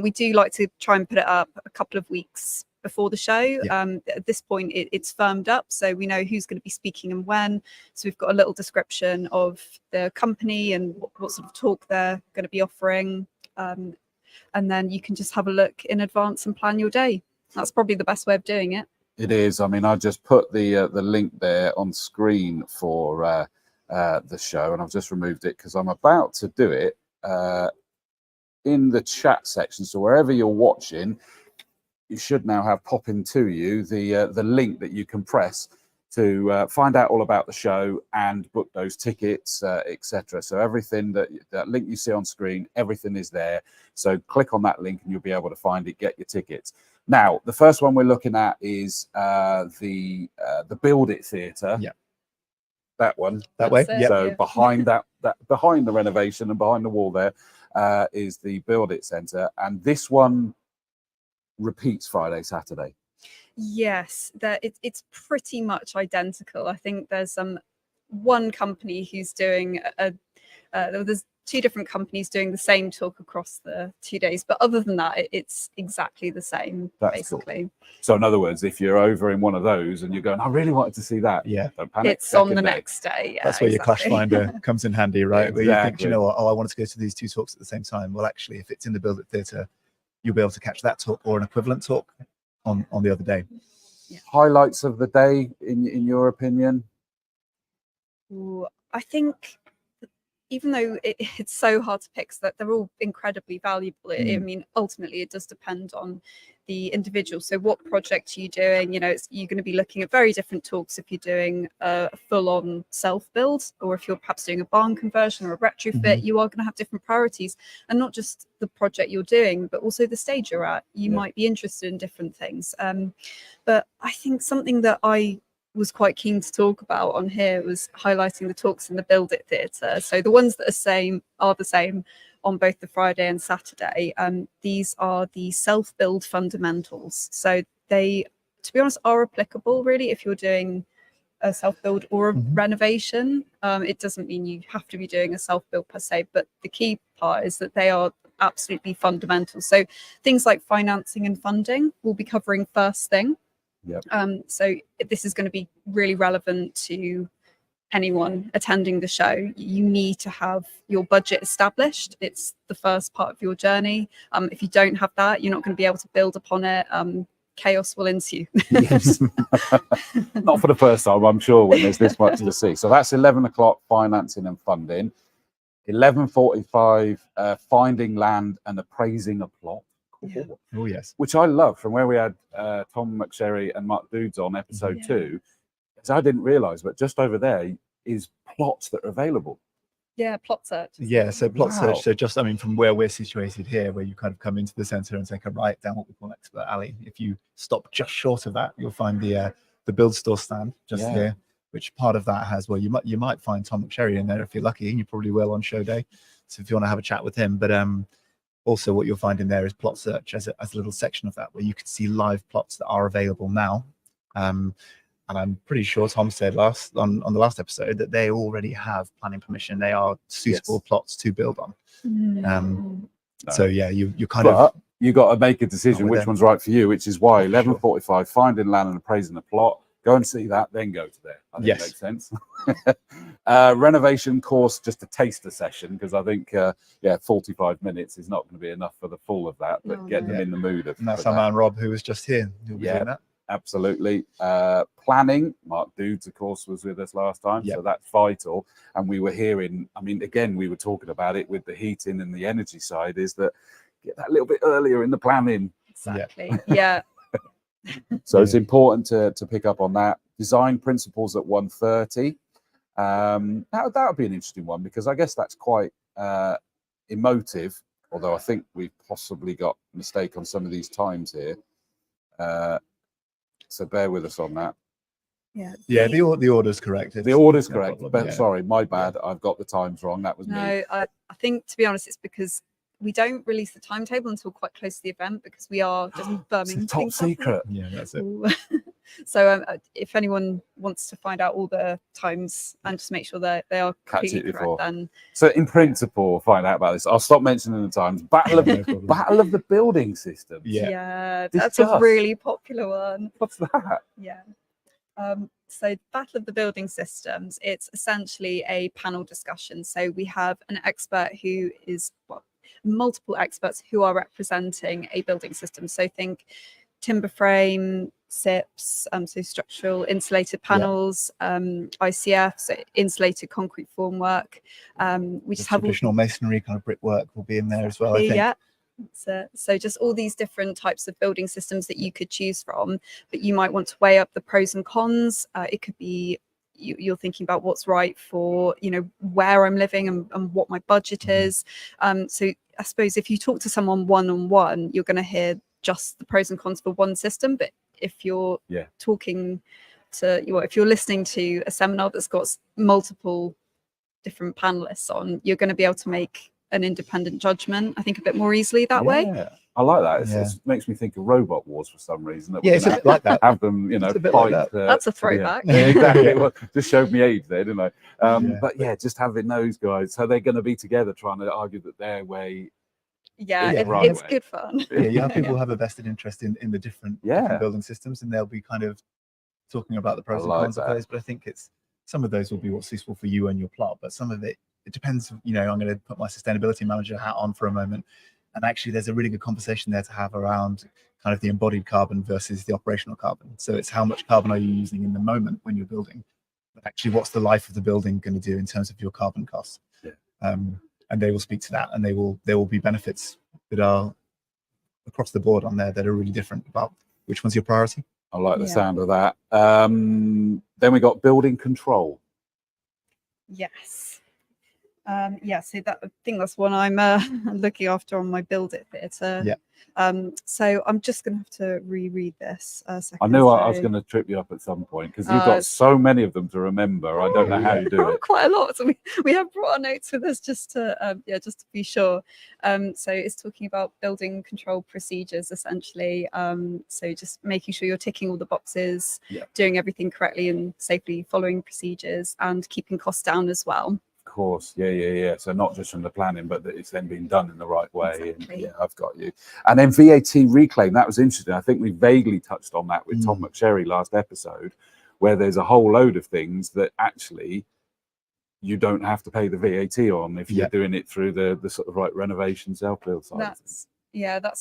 We do like to try and put it up a couple of weeks before the show. Yeah. At this point, it's firmed up, so we know who's going to be speaking and when. So we've got a little description of the company and what sort of talk they're going to be offering. And then you can just have a look in advance and plan your day. That's probably the best way of doing it. It is. I mean, I just put the link there on screen for the show, and I've just removed it because I'm about to do it in the chat section. So wherever you're watching, you should now have popping to you the link that you can press to find out all about the show and book those tickets, etc. So everything that link you see on screen, everything is there. So click on that link and you'll be able to find it, get your tickets. Now, the first one we're looking at is the Build It Theatre. Yeah. That one. That way. That's it, Yeah. So yeah. behind that behind the renovation and behind the wall there is the Build It Centre, and this one repeats Friday, Saturday. Yes, it's pretty much identical. I think there's one company who's doing there's 2 different companies doing the same talk across the 2 days, but other than that, it's exactly the same. That's basically. Cool. So in other words, if you're over in one of those and you're going, I really wanted to see that, Yeah, don't panic. It's on the Second day. next day. Yeah, that's where your Clash exactly. Finder comes in handy, right? Where you think, Exactly. you know what, oh, I wanted to go to these 2 talks at the same time. Well, actually, if it's in the Build It Theatre, you'll be able to catch that talk or an equivalent talk on the other day. Yeah. Highlights of the day, in your opinion? Ooh, I think even though it's so hard to pick, so that they're all incredibly valuable. I mean, ultimately, it does depend on the individual. So what project are you doing? You know, you're going to be looking at very different talks if you're doing a full-on self-build, or if you're perhaps doing a barn conversion or a retrofit. You are going to have different priorities, and not just the project you're doing, but also the stage you're at. You might be interested in different things. But I think something that I was quite keen to talk about on here was highlighting the talks in the Build It Theatre. So the ones that are the same on both the Friday and Saturday. These are the self-build fundamentals. So they, to be honest, are applicable really if you're doing a self-build or a renovation. It doesn't mean you have to be doing a self-build per se, but the key part is that they are absolutely fundamental. So things like financing and funding we'll be covering first thing. Yep. So this is going to be really relevant to anyone attending the show. You need to have your budget established. It's the first part of your journey. If you don't have that, you're not going to be able to build upon it. Chaos will ensue. Yes. Not for the first time, I'm sure, when there's this much to see. So that's 11 o'clock, financing and funding. 11:45, finding land and appraising a plot. Yeah. Oh, yes. Which I love, from where we had Tom McSherry and Mark Dudes on episode 2. So I didn't realise, but just over there is plots that are available. Yeah, plot search. Yeah, so plot Wow. search. So just, I mean, from where we're situated here, where you kind of come into the centre and take a right down what we call Expert Alley. If you stop just short of that, you'll find the Build Store stand just here, which part of that has, well, you might find Tom McSherry in there if you're lucky, and you probably will on show day. So if you want to have a chat with him, but also what you'll find in there is plot search as a little section of that, where you can see live plots that are available now. And I'm pretty sure Tom said on the last episode that they already have planning permission. They are suitable plots to build on. So yeah, you kind of, you got to make a decision Not with which them. one's right for you, which is why Sure. 11:45, finding land and appraising the plot. Go and see that, then go to there. I think Yes. makes sense. Renovation course, just a taster session, because I think 45 minutes is not going to be enough for the full of that, but No, get no. them in the mood of and that's for our that. man Rob, who was just here. Who'll be doing that. Absolutely. Planning, Mark Dudes, of course, was with us last time, so that's vital. And we were hearing, I mean, again, we were talking about it with the heating and the energy side, is that get that a little bit earlier in the planning. Exactly. Yeah. So it's important to pick up on that. Design principles at 1:30. That would be an interesting one, because I guess that's quite emotive, although I think we've possibly got a mistake on some of these times here. So bear with us on that. Yeah, the order's correct. The order's no correct, problem, but yeah. sorry, my bad. I've got the times wrong. That was me. No, I think, to be honest, it's because we don't release the timetable until quite close to the event, because we are just It's firming a top things up. secret. Yeah, that's it. Ooh. So if anyone wants to find out all the times and just make sure that they are Catch it completely before. correct, then So in principle, find out about this. I'll stop mentioning the times. Battle of No problem. Battle of the Building Systems. Yeah. that's Discuss. a really popular one. What's that? Yeah. So Battle of the Building Systems, it's essentially a panel discussion. So we have an expert who is, well, multiple experts who are representing a building system. So think timber frame, SIPs, so structural insulated panels, ICF, so insulated concrete formwork. We just have Traditional masonry kind of brickwork will be in there as well, I think. yeah. So just all these different types of building systems that you could choose from, but you might want to weigh up the pros and cons. It could be you're thinking about what's right for, you know, where I'm living and what my budget is. So I suppose if you talk to someone one-on-one, you're going to hear just the pros and cons for one system. But if you're talking to, if you're listening to a seminar that's got multiple different panelists on, you're going to be able to make an independent judgment, I think, a bit more easily that way. I like that. It Yeah. makes me think of Robot Wars for some reason. That Yeah, we're it's a gonna bit like that. have them, you know, It's a bit like fight. that. That's a throwback. Yeah, exactly. Well, just showed me age there, didn't I? Yeah. But yeah, just having those guys. So they're going to be together trying to argue that their way. Yeah, Yeah, right it's way. good fun. Yeah, you have people who have a vested interest in the different building systems, and they'll be kind of talking about the pros and like cons of those. But I think some of those will be what's useful for you and your plot, but some of it depends. You know, I'm going to put my sustainability manager hat on for a moment, and actually there's a really good conversation there to have around kind of the embodied carbon versus the operational carbon. So it's how much carbon are you using in the moment when you're building, but actually what's the life of the building going to do in terms of your carbon costs. And they will speak to that, and there will be benefits that are across the board on there that are really different about which one's your priority. I like the sound of that. Then we got building control. Yes. So that, I think that's one I'm looking after on my Build It theatre. Yeah. So I'm just going to have to reread this a second. I knew I was going to trip you up at some point because you've got so many of them to remember. I don't know how you do it. Quite a lot. So we have brought our notes with us just to just to be sure. So it's talking about building control procedures essentially. So just making sure you're ticking all the boxes, doing everything correctly and safely following procedures, and keeping costs down as well. Course, yeah. So not just from the planning, but that it's then being done in the right way. Exactly. And I've got you. And then VAT reclaim, that was interesting. I think we vaguely touched on that with Tom McSherry last episode, where there's a whole load of things that actually you don't have to pay the VAT on if you're doing it through the sort of like renovation self-build side. That's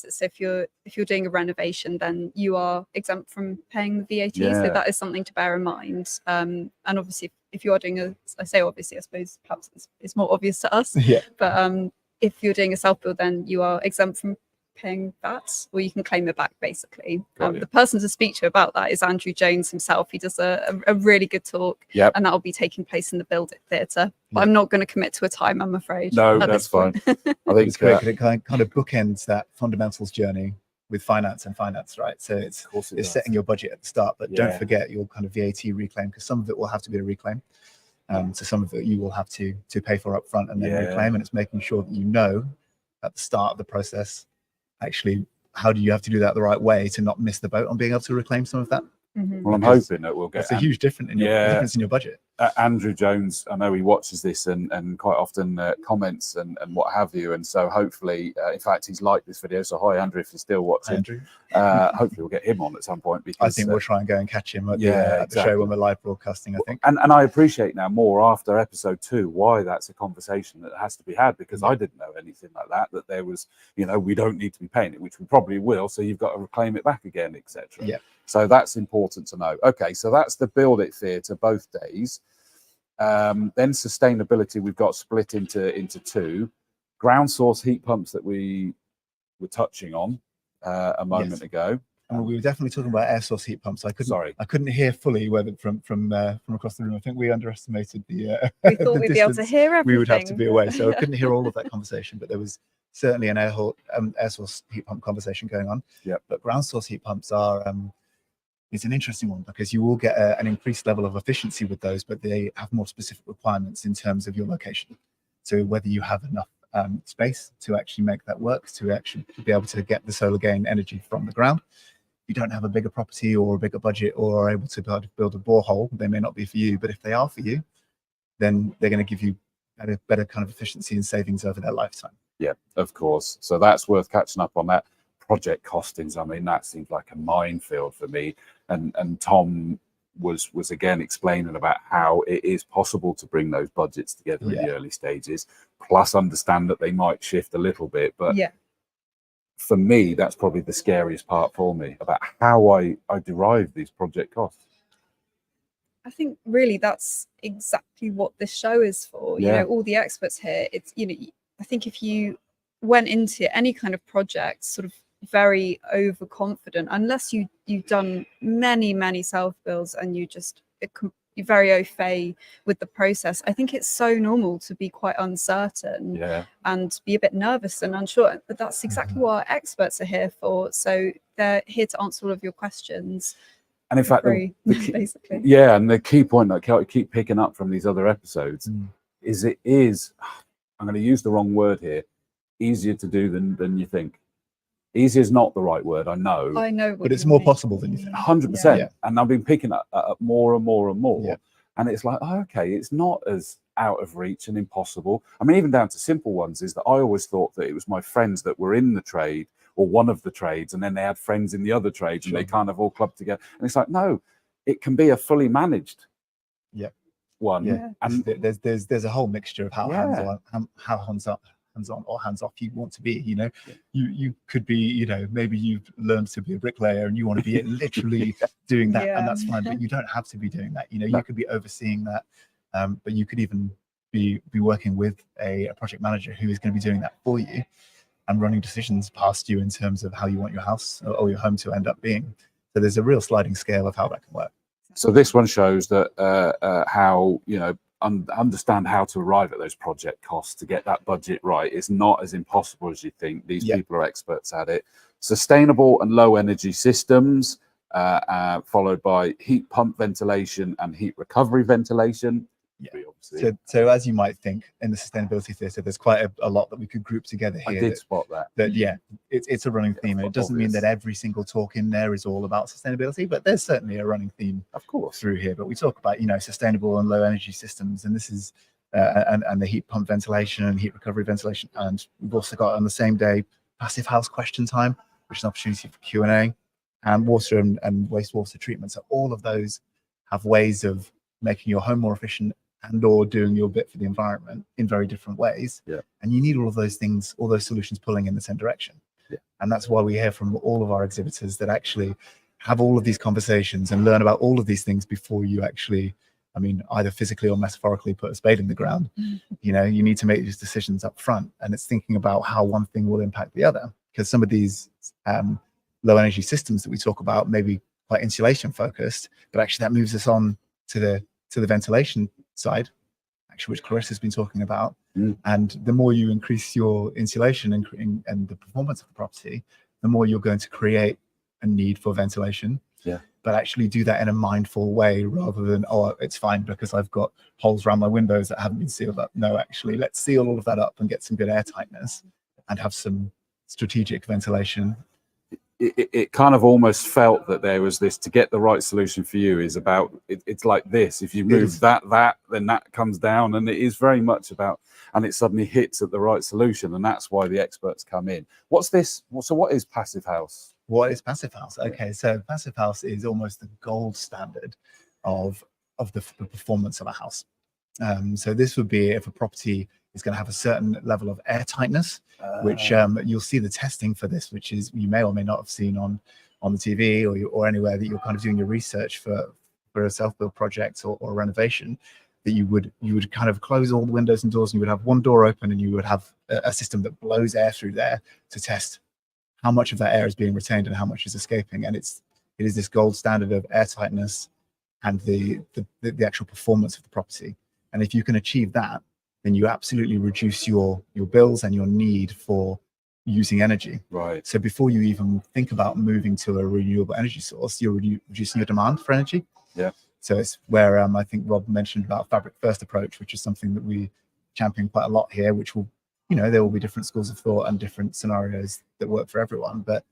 it. So if you're doing a renovation, then you are exempt from paying the VAT. Yeah. So that is something to bear in mind. And obviously, if you are doing I suppose perhaps it's more obvious to us. Yeah. But if you're doing a self build, then you are exempt from paying that, or you can claim it back basically. The person to speak to about that is Andrew Jones himself. He does a really good talk, and that will be taking place in the Build It theatre. But I'm not going to commit to a time, I'm afraid. No, that's fine. I think it's great. It kind of bookends that fundamentals journey with finance, right? So it's setting your budget at the start, but don't forget your kind of VAT reclaim, because some of it will have to be a reclaim. So some of it you will have to pay for up front and then reclaim, and it's making sure that you know at the start of the process actually how do you have to do that the right way to not miss the boat on being able to reclaim some of that. Well, I'm hoping that we'll get it's a huge difference in your budget. Andrew Jones, I know he watches this and quite often comments and what have you, and so hopefully in fact he's liked this video, so hi Andrew, if you're still watching. Andrew. Hopefully we'll get him on at some point, because I think we'll try and go and catch him at the show when we're live broadcasting, I think. And I appreciate now more after episode 2 why that's a conversation that has to be had, because I didn't know anything like that there was, we don't need to be paying it, which we probably will, so you've got to reclaim it back again, etc. So that's important to know. Okay, so that's the Build It theatre both days. Then sustainability we've got split into 2. Ground source heat pumps that we were touching on a moment ago. And we were definitely talking about air source heat pumps. I couldn't hear fully whether from across the room. I think we underestimated the. We thought we'd be able to hear everything. We would have to be away, so I couldn't hear all of that conversation. But there was certainly an air source heat pump conversation going on. But ground source heat pumps are. It's an interesting one because you will get an increased level of efficiency with those, but they have more specific requirements in terms of your location. So whether you have enough space to actually make that work, to actually be able to get the solar gain energy from the ground, you don't have a bigger property or a bigger budget or are able to build a borehole, they may not be for you. But if they are for you, then they're going to give you better kind of efficiency and savings over their lifetime. Yeah, of course. So that's worth catching up on that. Project costings, I mean, that seems like a minefield for me. And Tom was again explaining about how it is possible to bring those budgets together in the early stages, plus understand that they might shift a little bit. But for me, that's probably the scariest part for me, about how I derive these project costs. I think really that's exactly what this show is for. You know, all the experts here, it's, you know, I think if you went into any kind of project sort of very overconfident, unless you've done many self builds and you're very au fait with the process, I think it's so normal to be quite uncertain and be a bit nervous and unsure. But that's exactly what our experts are here for. So they're here to answer all of your questions. And in fact, basically, and the key point that I keep picking up from these other episodes is it is, I'm going to use the wrong word here, easier to do than you think. Easy is not the right word, I know. But it's more possible than you think. 100%. And I've been picking up more and more and more. And it's like, oh, okay, it's not as out of reach and impossible. I mean, even down to simple ones, is that I always thought that it was my friends that were in the trade or one of the trades, and then they had friends in the other trades and they kind of all clubbed together. And it's like, no, it can be a fully managed one. And there's a whole mixture of how hands-on or hands-off you want to be. You know, you could be, you know, maybe you've learned to be a bricklayer and you want to be literally doing that, and that's fine. But you don't have to be doing that. You know, you could be overseeing that, but you could even be working with a project manager who is going to be doing that for you and running decisions past you in terms of how you want your house or your home to end up being. So there's a real sliding scale of how that can work. So this one shows that how, you know, understand how to arrive at those project costs to get that budget right. It's not as impossible as you think. These people are experts at it. Sustainable and low energy systems, followed by heat pump ventilation and heat recovery ventilation. So as you might think, in the sustainability theatre, there's quite a lot that we could group together here. I did spot that. It's a running theme. It doesn't mean that every single talk in there is all about sustainability, but there's certainly a running theme, of course, through here. But we talk about, you know, sustainable and low energy systems, and this is and the heat pump ventilation and heat recovery ventilation. And we've also got on the same day passive house question time, which is an opportunity for Q&A, and water and wastewater treatment. So all of those have ways of making your home more efficient and or doing your bit for the environment in very different ways. And you need all of those things, all those solutions pulling in the same direction. And that's why we hear from all of our exhibitors that actually have all of these conversations and learn about all of these things before you actually, I mean, either physically or metaphorically put a spade in the ground. You know, you need to make these decisions up front, and it's thinking about how one thing will impact the other, because some of these low energy systems that we talk about may be quite insulation focused, but actually that moves us on to the ventilation side, actually, which Clarissa's been talking about. And the more you increase your insulation and the performance of the property, the more you're going to create a need for ventilation. But actually do that in a mindful way, rather than, oh, it's fine because I've got holes around my windows that haven't been sealed up. No, actually, let's seal all of that up and get some good air tightness and have some strategic ventilation. It kind of almost felt that there was this, to get the right solution for you is about, it's like this, if you move that, then that comes down, and it is very much about, and it suddenly hits at the right solution, and that's why the experts come in. What's this? So what is Passive House? What is Passive House? Okay, so Passive House is almost the gold standard of the performance of a house. So this would be if a property is going to have a certain level of air tightness, which you'll see the testing for this, which is you may or may not have seen on the TV or anywhere that you're kind of doing your research for a self-build project or a renovation, that you would kind of close all the windows and doors, and you would have one door open, and you would have a system that blows air through there to test how much of that air is being retained and how much is escaping. And it is this gold standard of air tightness and the actual performance of the property. And if you can achieve that, then you absolutely reduce your bills and your need for using energy. Right. So before you even think about moving to a renewable energy source, you're reducing your demand for energy. So it's where I think Rob mentioned about fabric first approach, which is something that we champion quite a lot here, which will, you know, there will be different schools of thought and different scenarios that work for everyone. But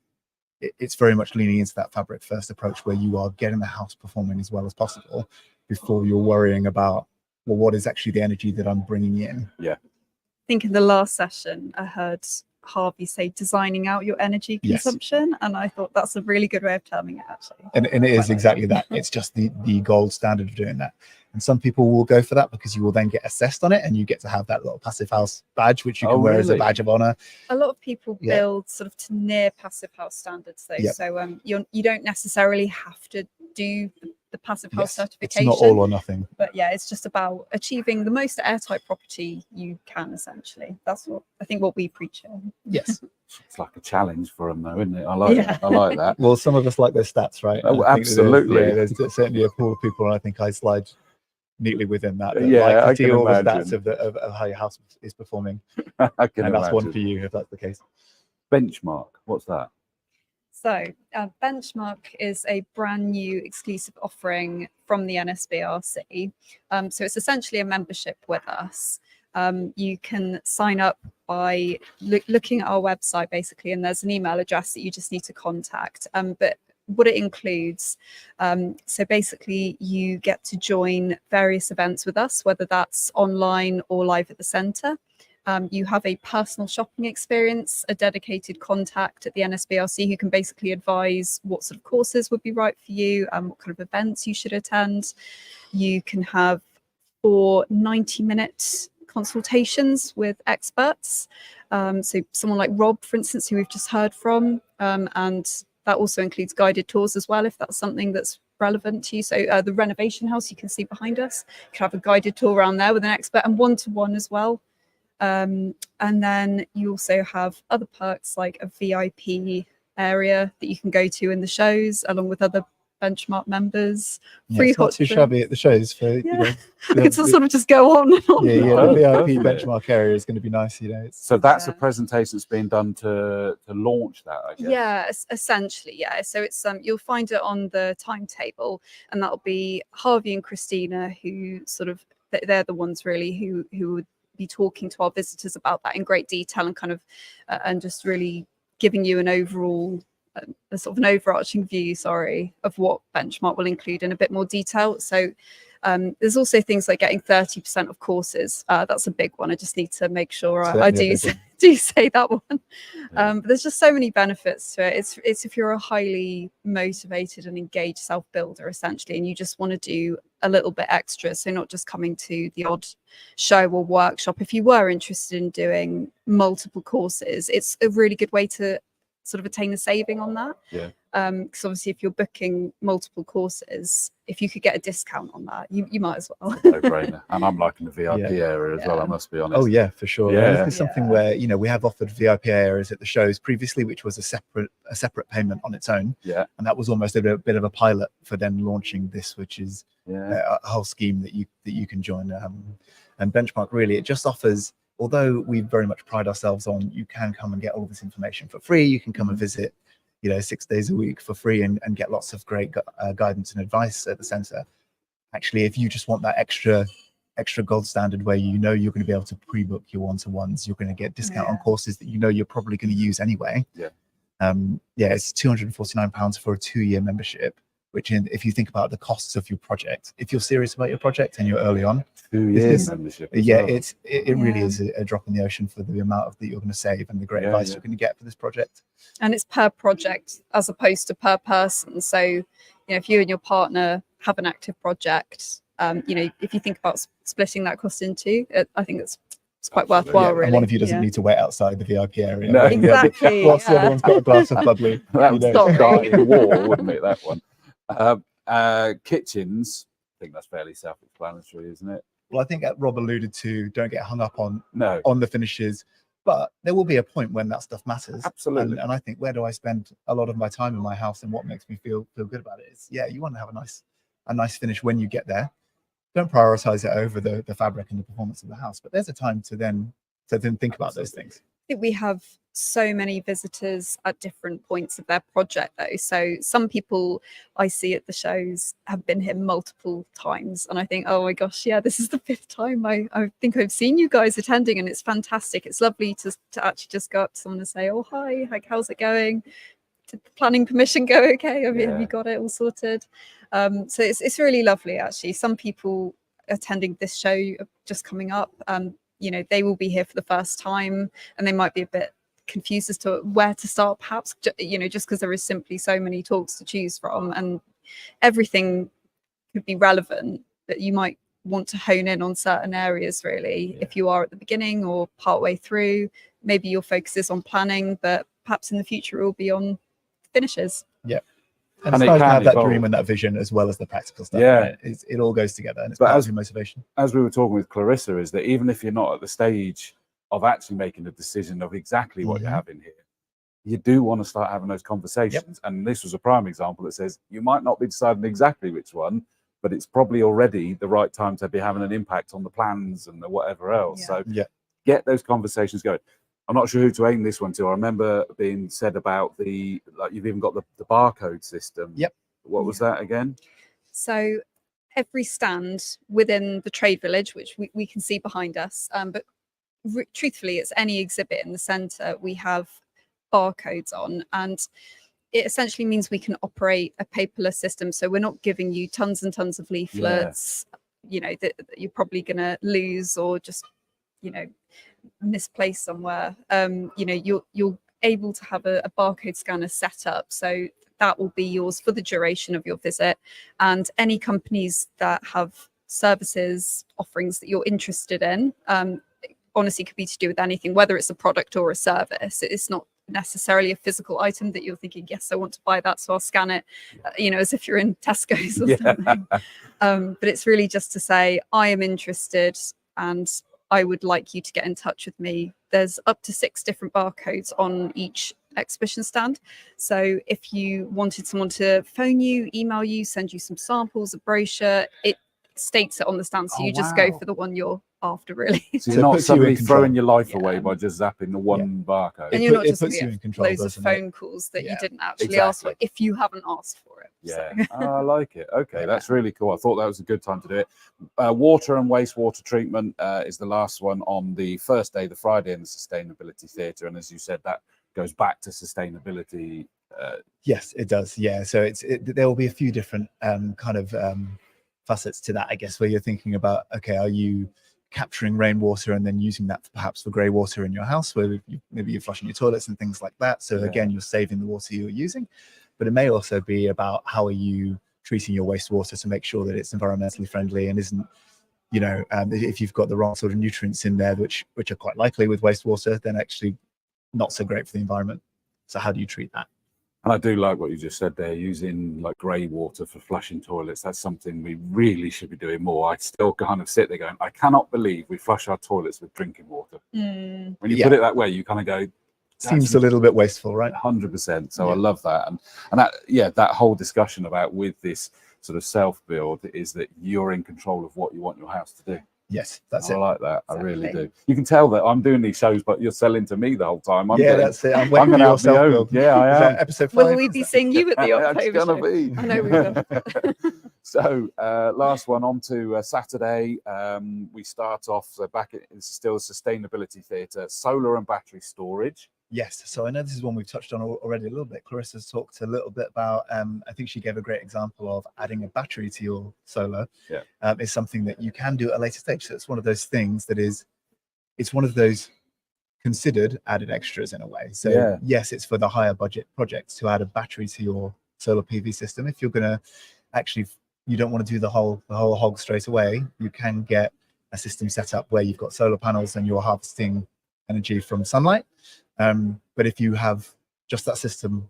it's very much leaning into that fabric first approach, where you are getting the house performing as well as possible before you're worrying about, well, what is actually the energy that I'm bringing in. Yeah. I think in the last session, I heard Harvey say designing out your energy Yes. consumption, and I thought that's a really good way of terming it, actually. And it is exactly that. It's just the gold standard of doing that. And some people will go for that because you will then get assessed on it, and you get to have that little passive house badge, which you can wear as a badge of honor. A lot of people build sort of to near passive house standards, though. Yep. So you don't necessarily have to do the passive house certification. It's not all or nothing. But yeah, it's just about achieving the most airtight property you can, essentially. That's what I think what we preach here. Yes. It's like a challenge for them, though, isn't it? I like that. Well, some of us like those stats, right? Oh, absolutely. There's certainly a pool of people, and I think I slide neatly within that. Yeah, like I to see can all the imagine. stats of how your house is performing. I can And that's one imagine. for you if that's the case. Benchmark. What's that? So Benchmark is a brand new exclusive offering from the NSBRC. So it's essentially a membership with us. You can sign up by looking at our website, basically, and there's an email address that you just need to contact. But what it includes, so basically you get to join various events with us, whether that's online or live at the centre. You have a personal shopping experience, a dedicated contact at the NSBRC who can basically advise what sort of courses would be right for you and what kind of events you should attend. You can have 4 90-minute consultations with experts. So someone like Rob, for instance, who we've just heard from, and that also includes guided tours as well, if that's something that's relevant to you. So the renovation house you can see behind us, you can have a guided tour around there with an expert, and one-to-one as well. And then you also have other perks like a VIP area that you can go to in the shows along with other Benchmark members. Free it's not too shabby at the shows for it's sort of just go on and on. The VIP Benchmark area is going to be nice, So that's a presentation that's being done to launch that, I guess. Yeah, essentially, yeah. So it's you'll find it on the timetable, and that'll be Harvey and Christina, who sort of they're the ones really who would be talking to our visitors about that in great detail and kind of and just really giving you an overall a sort of an overarching view of what Benchmark will include in a bit more detail. So there's also things like getting 30% of courses. That's a big one. I just need to make sure I do say that one. But there's just so many benefits to it. It's if you're a highly motivated and engaged self-builder, essentially, and you just want to do a little bit extra, so not just coming to the odd show or workshop. If you were interested in doing multiple courses, it's a really good way to sort of attain a saving on that. Yeah. Because obviously if you're booking multiple courses, if you could get a discount on that, you might as well. No brainer. And I'm liking the VIP area as well, I must be honest. Oh yeah, for sure. Yeah. This is something where, you know, we have offered VIP areas at the shows previously, which was a separate payment on its own. Yeah. And that was almost a bit of a pilot for then launching this, which is a whole scheme that you can join. And Benchmark, really, it just offers, although we very much pride ourselves on, you can come and get all this information for free. You can come and visit, 6 days a week for free and get lots of great guidance and advice at the centre. Actually, if you just want that extra gold standard where you're going to be able to pre-book your one-to-ones, you're going to get discount on courses that you're probably going to use anyway. It's £249 for a 2-year membership, which if you think about the costs of your project, if you're serious about your project and you're early on, 2 years membership. It really is a drop in the ocean for the amount that you're going to save and the great advice you're going to get for this project. And it's per project as opposed to per person. So, if you and your partner have an active project, if you think about splitting that cost into, I think it's quite worthwhile, really. And one of you doesn't need to wait outside the VIP area. No, exactly. Whilst the other one's got a glass of bubbly. That would start the war, wouldn't it, that one? Kitchens, I think that's fairly self-explanatory, isn't it? Well, I think Rob alluded to, don't get hung up on the finishes, but there will be a point when that stuff matters. Absolutely. And I think, where do I spend a lot of my time in my house, and what makes me feel good about it is, you want to have a nice finish when you get there. Don't prioritize it over the fabric and the performance of the house, but there's a time to then think about those things. I think we have so many visitors at different points of their project, though. So some people I see at the shows have been here multiple times, and I think, oh my gosh, this is the 5th time I think I've seen you guys attending, and it's fantastic. It's lovely to actually just go up to someone and say, oh hi, like, how's it going? did the planning permission go okay? Have Yeah. you got it all sorted? So it's really lovely, actually. Some people attending this show just coming up, you know, they will be here for the first time and they might be a bit confused as to where to start, perhaps, you know, just because there is simply so many talks to choose from and everything could be relevant, but you might want to hone in on certain areas, really. Yeah. If you are at the beginning or partway through, maybe your focus is on planning, but perhaps in the future it will be on finishes. Yeah. And And it it's nice to can have that evolve. dream and that vision as well as the practical stuff. Yeah. Right? It all goes together and it's But part as- of your motivation. As we were talking with Clarissa, is that even if you're not at the stage of actually making a decision of exactly what you have in here, you do want to start having those conversations. And this was a prime example that says you might not be deciding exactly which one, but it's probably already the right time to be having an impact on the plans and the whatever else. So get those conversations going. I'm not sure who to aim this one to. I remember being said about the, like, you've even got the barcode system. Yep. What was that again? So every stand within the trade village, which we can see behind us, but truthfully, it's any exhibit in the centre, we have barcodes on, and it essentially means we can operate a paperless system. So we're not giving you tons and tons of leaflets, you know, that you're probably going to lose or just, you know, misplaced somewhere. You know, you're able to have a barcode scanner set up, so that will be yours for the duration of your visit. And any companies that have services offerings that you're interested in, honestly, could be to do with anything, whether it's a product or a service. It's not necessarily a physical item that you're thinking, yes, I want to buy that, so I'll scan it, you know, as if you're in Tesco's or something. But it's really just to say, I am interested and I would like you to get in touch with me. There's up to 6 different barcodes on each exhibition stand. So if you wanted someone to phone you, email you, send you some samples, a brochure, it states it on the stand. So you just go for the one you're after, really. So you're not puts you in suddenly control. throwing your life away by just zapping the one barcode. And you're not just puts going you to in control, loads of doesn't phone calls that you didn't actually ask for if you haven't asked for it. Yeah, So. oh, I like it. Okay, that's really cool. I thought that was a good time to do it. Water and wastewater treatment is the last one on the first day, the Friday, in the Sustainability Theatre. And as you said, that goes back to sustainability. Yes, it does. Yeah, so there will be a few different facets to that, I guess, where you're thinking about, okay, are you capturing rainwater and then using that perhaps for grey water in your house, where maybe you're flushing your toilets and things like that. So again, you're saving the water you're using. But it may also be about how are you treating your wastewater to make sure that it's environmentally friendly and isn't, you know, if you've got the wrong sort of nutrients in there, which are quite likely with wastewater, then actually not so great for the environment. So how do you treat that? And I do like what you just said there, using like grey water for flushing toilets. That's something we really should be doing more. I still kind of sit there going, I cannot believe we flush our toilets with drinking water. When you put it that way, you kind of go, seems a little bit wasteful, right? 100%. So I love that. And that, that whole discussion about with this sort of self-build is that you're in control of what you want your house to do. Yes, that's it. I like that. Exactly. I really do. You can tell that I'm doing these shows, but you're selling to me the whole time. That's it. I'm waiting for your self-build. Yeah, I am. Episode 5. Will we be seeing you at the October show? Be. I know we will. So last one on to Saturday. We start off back at still a Sustainability Theatre, solar and battery storage. Yes, so I know this is one we've touched on already a little bit. Clarissa's talked a little bit about, I think she gave a great example of adding a battery to your solar. Is something that you can do at a later stage. So it's one of those things that it's one of those considered added extras in a way. So yes, it's for the higher budget projects to add a battery to your solar PV system. If you're going to actually, you don't want to do the whole hog straight away, you can get a system set up where you've got solar panels and you're harvesting energy from sunlight. But if you have just that system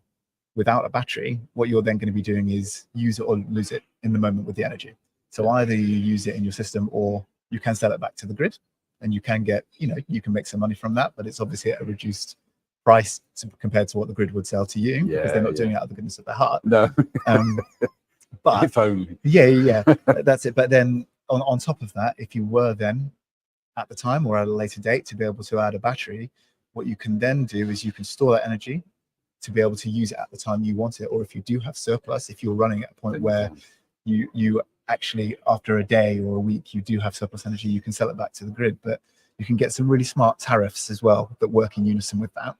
without a battery, what you're then going to be doing is use it or lose it in the moment with the energy. So either you use it in your system or you can sell it back to the grid and you can get, you know, you can make some money from that, but it's obviously at a reduced price compared to what the grid would sell to you because they're not doing it out of the goodness of their heart. No. But if only. Yeah, that's it. But then on top of that, if you were then at the time or at a later date to be able to add a battery, what you can then do is you can store that energy to be able to use it at the time you want it. Or if you do have surplus, if you're running at a point where you actually, after a day or a week, you do have surplus energy, you can sell it back to the grid. But you can get some really smart tariffs as well that work in unison with that,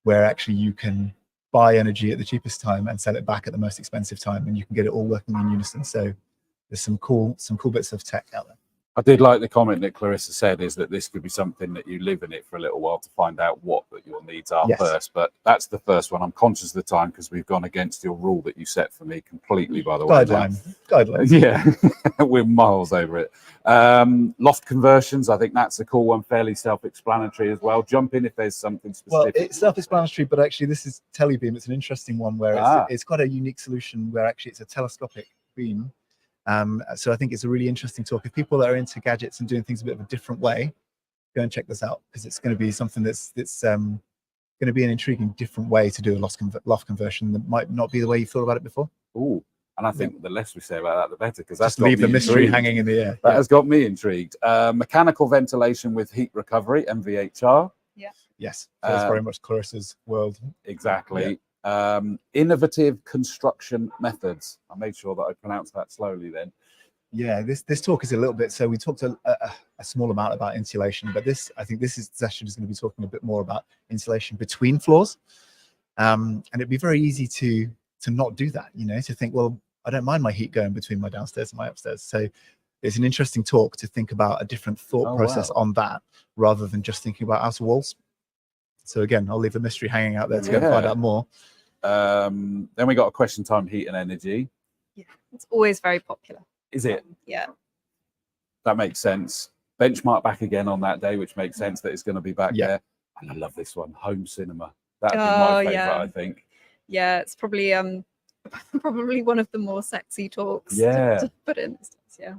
where actually you can buy energy at the cheapest time and sell it back at the most expensive time, and you can get it all working in unison. So there's some cool bits of tech out there. I did like the comment that Clarissa said, is that this could be something that you live in it for a little while to find out what your needs are first. But that's the first one. I'm conscious of the time because we've gone against your rule that you set for me completely, by the way. Guideline. Yeah, we're miles over it. Loft conversions, I think that's a cool one, fairly self-explanatory as well. Jump in if there's something specific. Well, it's self-explanatory, but actually this is Telebeam. It's an interesting one where it's quite a unique solution where actually it's a telescopic beam. So I think it's a really interesting talk. If people are into gadgets and doing things a bit of a different way, go and check this out, because it's going to be something that's going to be an intriguing different way to do a loft conversion that might not be the way you thought about it before. Ooh, and I think the less we say about that, the better, because that's just leave the mystery hanging in the air. That has got me intrigued. Mechanical ventilation with heat recovery, MVHR. Yes, so it's very much Clarissa's world. Exactly. Innovative construction methods. I made sure that I pronounced that slowly then. Yeah, this talk is a little bit, so we talked a small amount about insulation, but I think this session is going to be talking a bit more about insulation between floors. And it'd be very easy to not do that, to think, well, I don't mind my heat going between my downstairs and my upstairs. So it's an interesting talk to think about a different thought process on that, rather than just thinking about outer walls. So again, I'll leave the mystery hanging out there to go and find out more. Then we got a question time, heat and energy. Yeah, it's always very popular. Is it? Yeah. That makes sense. Benchmark back again on that day, which makes sense that it's going to be back there. And I love this one, home cinema. That'd be my favorite, I think. Yeah, it's probably probably one of the more sexy talks to put in. Yeah.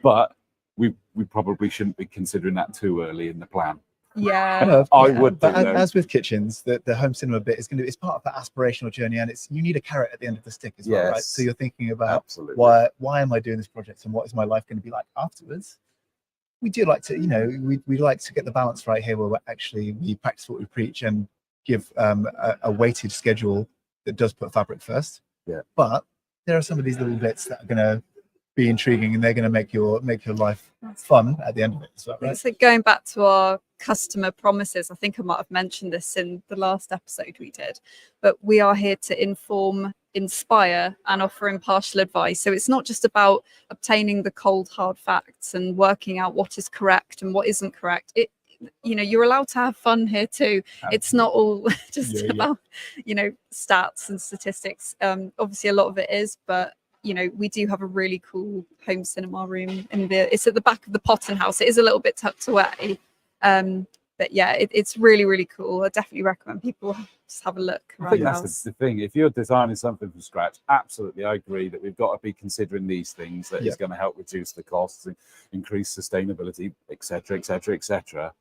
But we probably shouldn't be considering that too early in the plan. Yeah, I would. But as with kitchens, the home cinema bit is it's part of that aspirational journey, and you need a carrot at the end of the stick as well, right? So you're thinking about why am I doing this project, and what is my life going to be like afterwards? We do like to, we like to get the balance right here, where we practice what we preach and give a weighted schedule that does put fabric first. Yeah. But there are some of these little bits that are going to be intriguing, and they're going to make your life fun at the end of it as well, right? So going back to our customer promises, I think I might have mentioned this in the last episode we did, but we are here to inform, inspire, and offer impartial advice. So it's not just about obtaining the cold hard facts and working out what is correct and what isn't correct. You're allowed to have fun here too. It's not all just about stats and statistics. Obviously a lot of it is, but we do have a really cool home cinema room it's at the back of the Potton house. It is a little bit tucked away, but yeah, it's really, really cool. I definitely recommend people just have a look around. I think that's the thing. If you're designing something from scratch, absolutely, I agree that we've got to be considering these things. That is going to help reduce the costs, and increase sustainability, etc., etc., etc.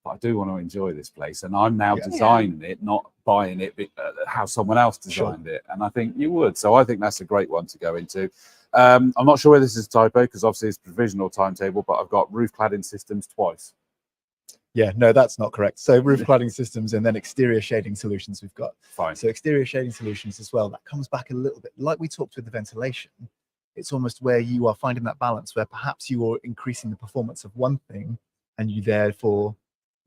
But I do want to enjoy this place, and I'm now designing it, not buying it how someone else designed it. And I think you would. So I think that's a great one to go into. I'm not sure whether this is a typo, because obviously it's provisional timetable, but I've got roof cladding systems twice. Yeah, no, that's not correct. So roof cladding systems and then exterior shading solutions we've got. Fine. So exterior shading solutions as well, that comes back a little bit. Like we talked with the ventilation, it's almost where you are finding that balance where perhaps you are increasing the performance of one thing and you therefore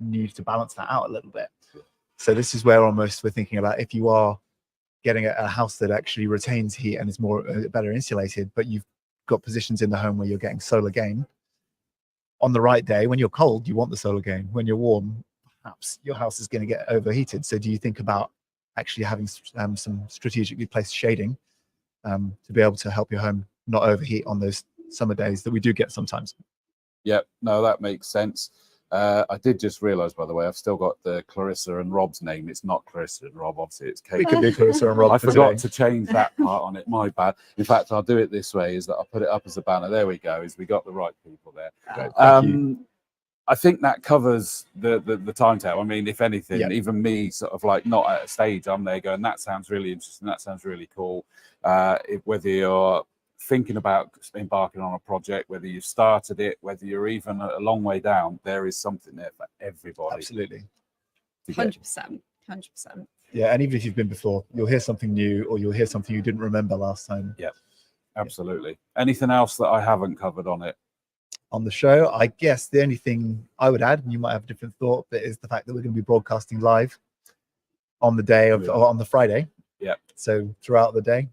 need to balance that out a little bit. So this is where almost we're thinking about, if you are getting a house that actually retains heat and is better insulated, but you've got positions in the home where you're getting solar gain. On the right day, when you're cold, you want the solar gain. When you're warm, perhaps your house is going to get overheated. So do you think about actually having some strategically placed shading to be able to help your home not overheat on those summer days that we do get sometimes? Yep, no, that makes sense. I did just realise, by the way, I've still got the Clarissa and Rob's name. It's not Clarissa and Rob, obviously it's Kate. It could be Clarissa and Rob. I forgot to change that part on it. My bad. In fact, I'll do it this way: is that I'll put it up as a banner. There we go. Is we got the right people there. Great, thank you. I think that covers the timetable. I mean, if anything, even me, sort of like not at a stage, I'm there going, that sounds really interesting. That sounds really cool. Whether you're thinking about embarking on a project, whether you've started it, whether you're even a long way down, there is something there for everybody. Absolutely. 100%. Yeah, and even if you've been before, you'll hear something new, or you'll hear something you didn't remember last time. Yeah, absolutely. Anything else that I haven't covered on it? On the show, I guess the only thing I would add, and you might have a different thought, but is the fact that we're going to be broadcasting live. on the day of Brilliant. on the Friday. Yeah. So throughout the day,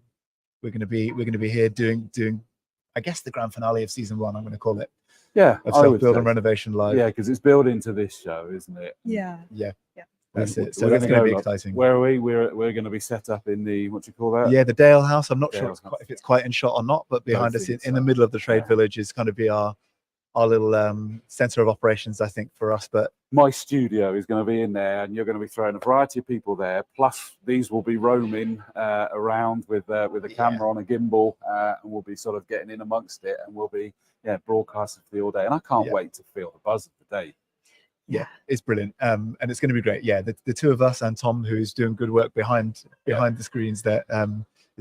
we're going to be here doing I guess the grand finale of season 1. I'm going to call it, Yeah, of I Self would Build say and so. Renovation Live. Yeah, because it's building to this show, isn't it? Yeah. That's We're it. So that's gonna going to be go, exciting. Where are we? We're going to be set up in the, what do you call that? Yeah, the Dale House. I'm not sure Dale House. if it's quite in shot or not, but behind us think in the so. middle of the trade Yeah. village is going to be our little center of operations, I think, for us. But My studio is going to be in there, and you're going to be throwing a variety of people there. Plus, these will be roaming around with a camera on a gimbal, and we'll be sort of getting in amongst it, and we'll be broadcasting for you all day. And I can't wait to feel the buzz of the day. yeah, it's brilliant, and it's going to be great. Yeah, the two of us and Tom, who's doing good work behind the screens, that we're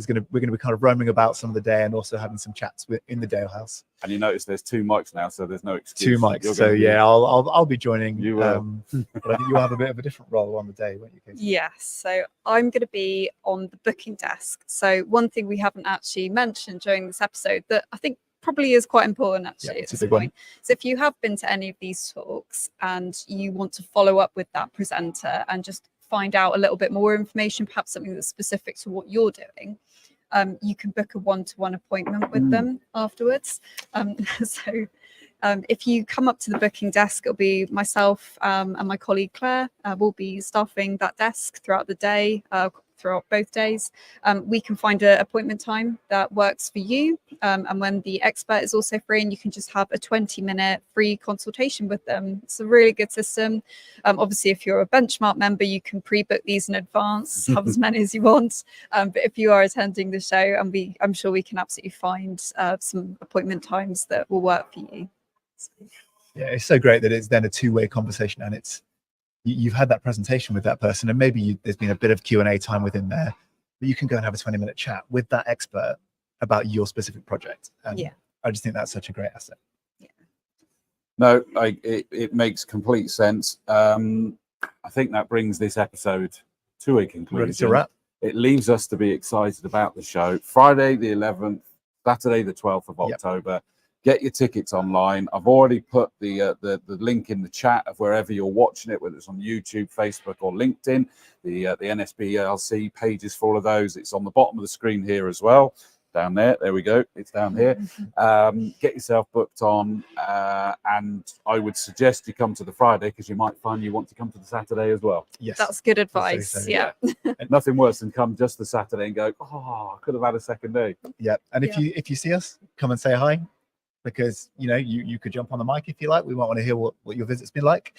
going to be kind of roaming about some of the day, and also having some chats in the Dale House. And you notice there's 2 mics now, so there's no excuse. 2 mics. You're So gonna be- yeah, I'll be joining. You will. But I think you'll have a bit of a different role on the day, won't you, Casey? Yes, so I'm going to be on the booking desk. So one thing we haven't actually mentioned during this episode that I think probably is quite important actually at it's a this big one. point. So if you have been to any of these talks and you want to follow up with that presenter and just find out a little bit more information, perhaps something that's specific to what you're doing, you can book a one-to-one appointment with them afterwards. So if you come up to the booking desk, it'll be myself and my colleague Claire. We'll be staffing that desk throughout the day, throughout both days. We can find an appointment time that works for you. And when the expert is also free, and you can just have a 20-minute free consultation with them. It's a really good system. Obviously, if you're a Benchmark member, you can pre-book these in advance, have as many as you want. But if you are attending the show, and I'm sure we can absolutely find some appointment times that will work for you. Yeah, it's so great that it's then a two-way conversation, and you've had that presentation with that person, and maybe there's been a bit of Q&A time within there, but you can go and have a 20-minute chat with that expert about your specific project. And I just think that's such a great asset. No, it makes complete sense. I think that brings this episode to a conclusion. Ready to wrap? It leaves us to be excited about the show. Friday the 11th, Saturday the 12th of October. Get your tickets online. I've already put the link in the chat of wherever you're watching it, whether it's on YouTube, Facebook, or LinkedIn. The NSBRC pages for all of those. It's on the bottom of the screen here as well. Down there. There we go. It's down here. Get yourself booked on, and I would suggest you come to the Friday, because you might find you want to come to the Saturday as well. Yes, that's good advice. So. Yeah. Nothing worse than come just the Saturday and go, oh, I could have had a second day. Yeah, and if you see us, come and say hi, because you could jump on the mic if you like. We might want to hear what your visit's been like,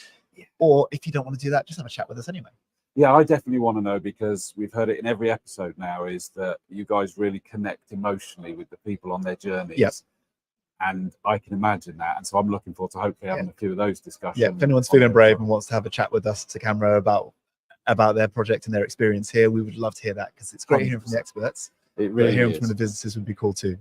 or if you don't want to do that, just have a chat with us anyway. Yeah, I definitely want to know, because we've heard it in every episode now, is that you guys really connect emotionally with the people on their journeys. Yep. And I can imagine that. And so I'm looking forward to hopefully having a few of those discussions. Yeah, if anyone's feeling brave and wants to have a chat with us to camera about their project and their experience here, we would love to hear that, because it's great hearing from the experts. It really hearing is. from the visitors would be cool too.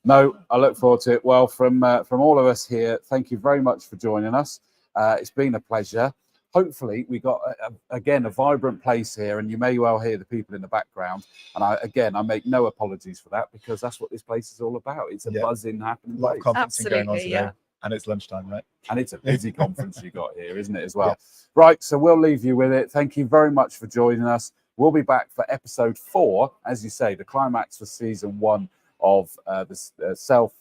No, I look forward to it. Well, from all of us here, thank you very much for joining us. It's been a pleasure. Hopefully, we got again a vibrant place here, and you may well hear the people in the background. And I make no apologies for that, because that's what this place is all about. It's a buzzing, happening A lot of place. conferencing going on today, and it's lunchtime, right? And it's a busy conference you got here, isn't it, as well? Right, so we'll leave you with it. Thank you very much for joining us. We'll be back for episode 4, as you say, the climax for season 1 of the Self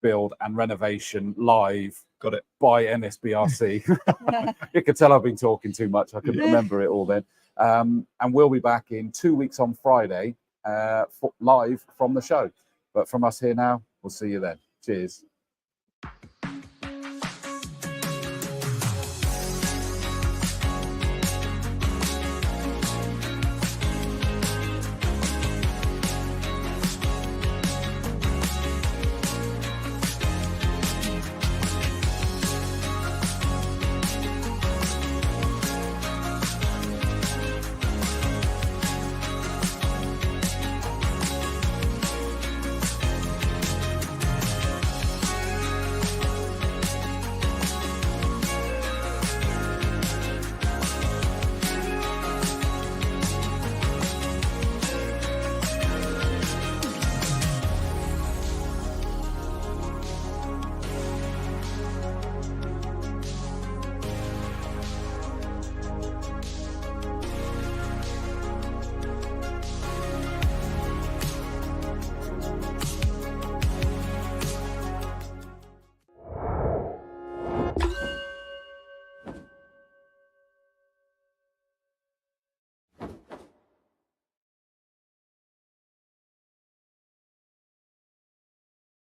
Build and Renovation Live. Got it. By NSBRC. You can tell I've been talking too much. I couldn't remember it all then. And we'll be back in 2 weeks on Friday, live from the show. But from us here now, we'll see you then. Cheers.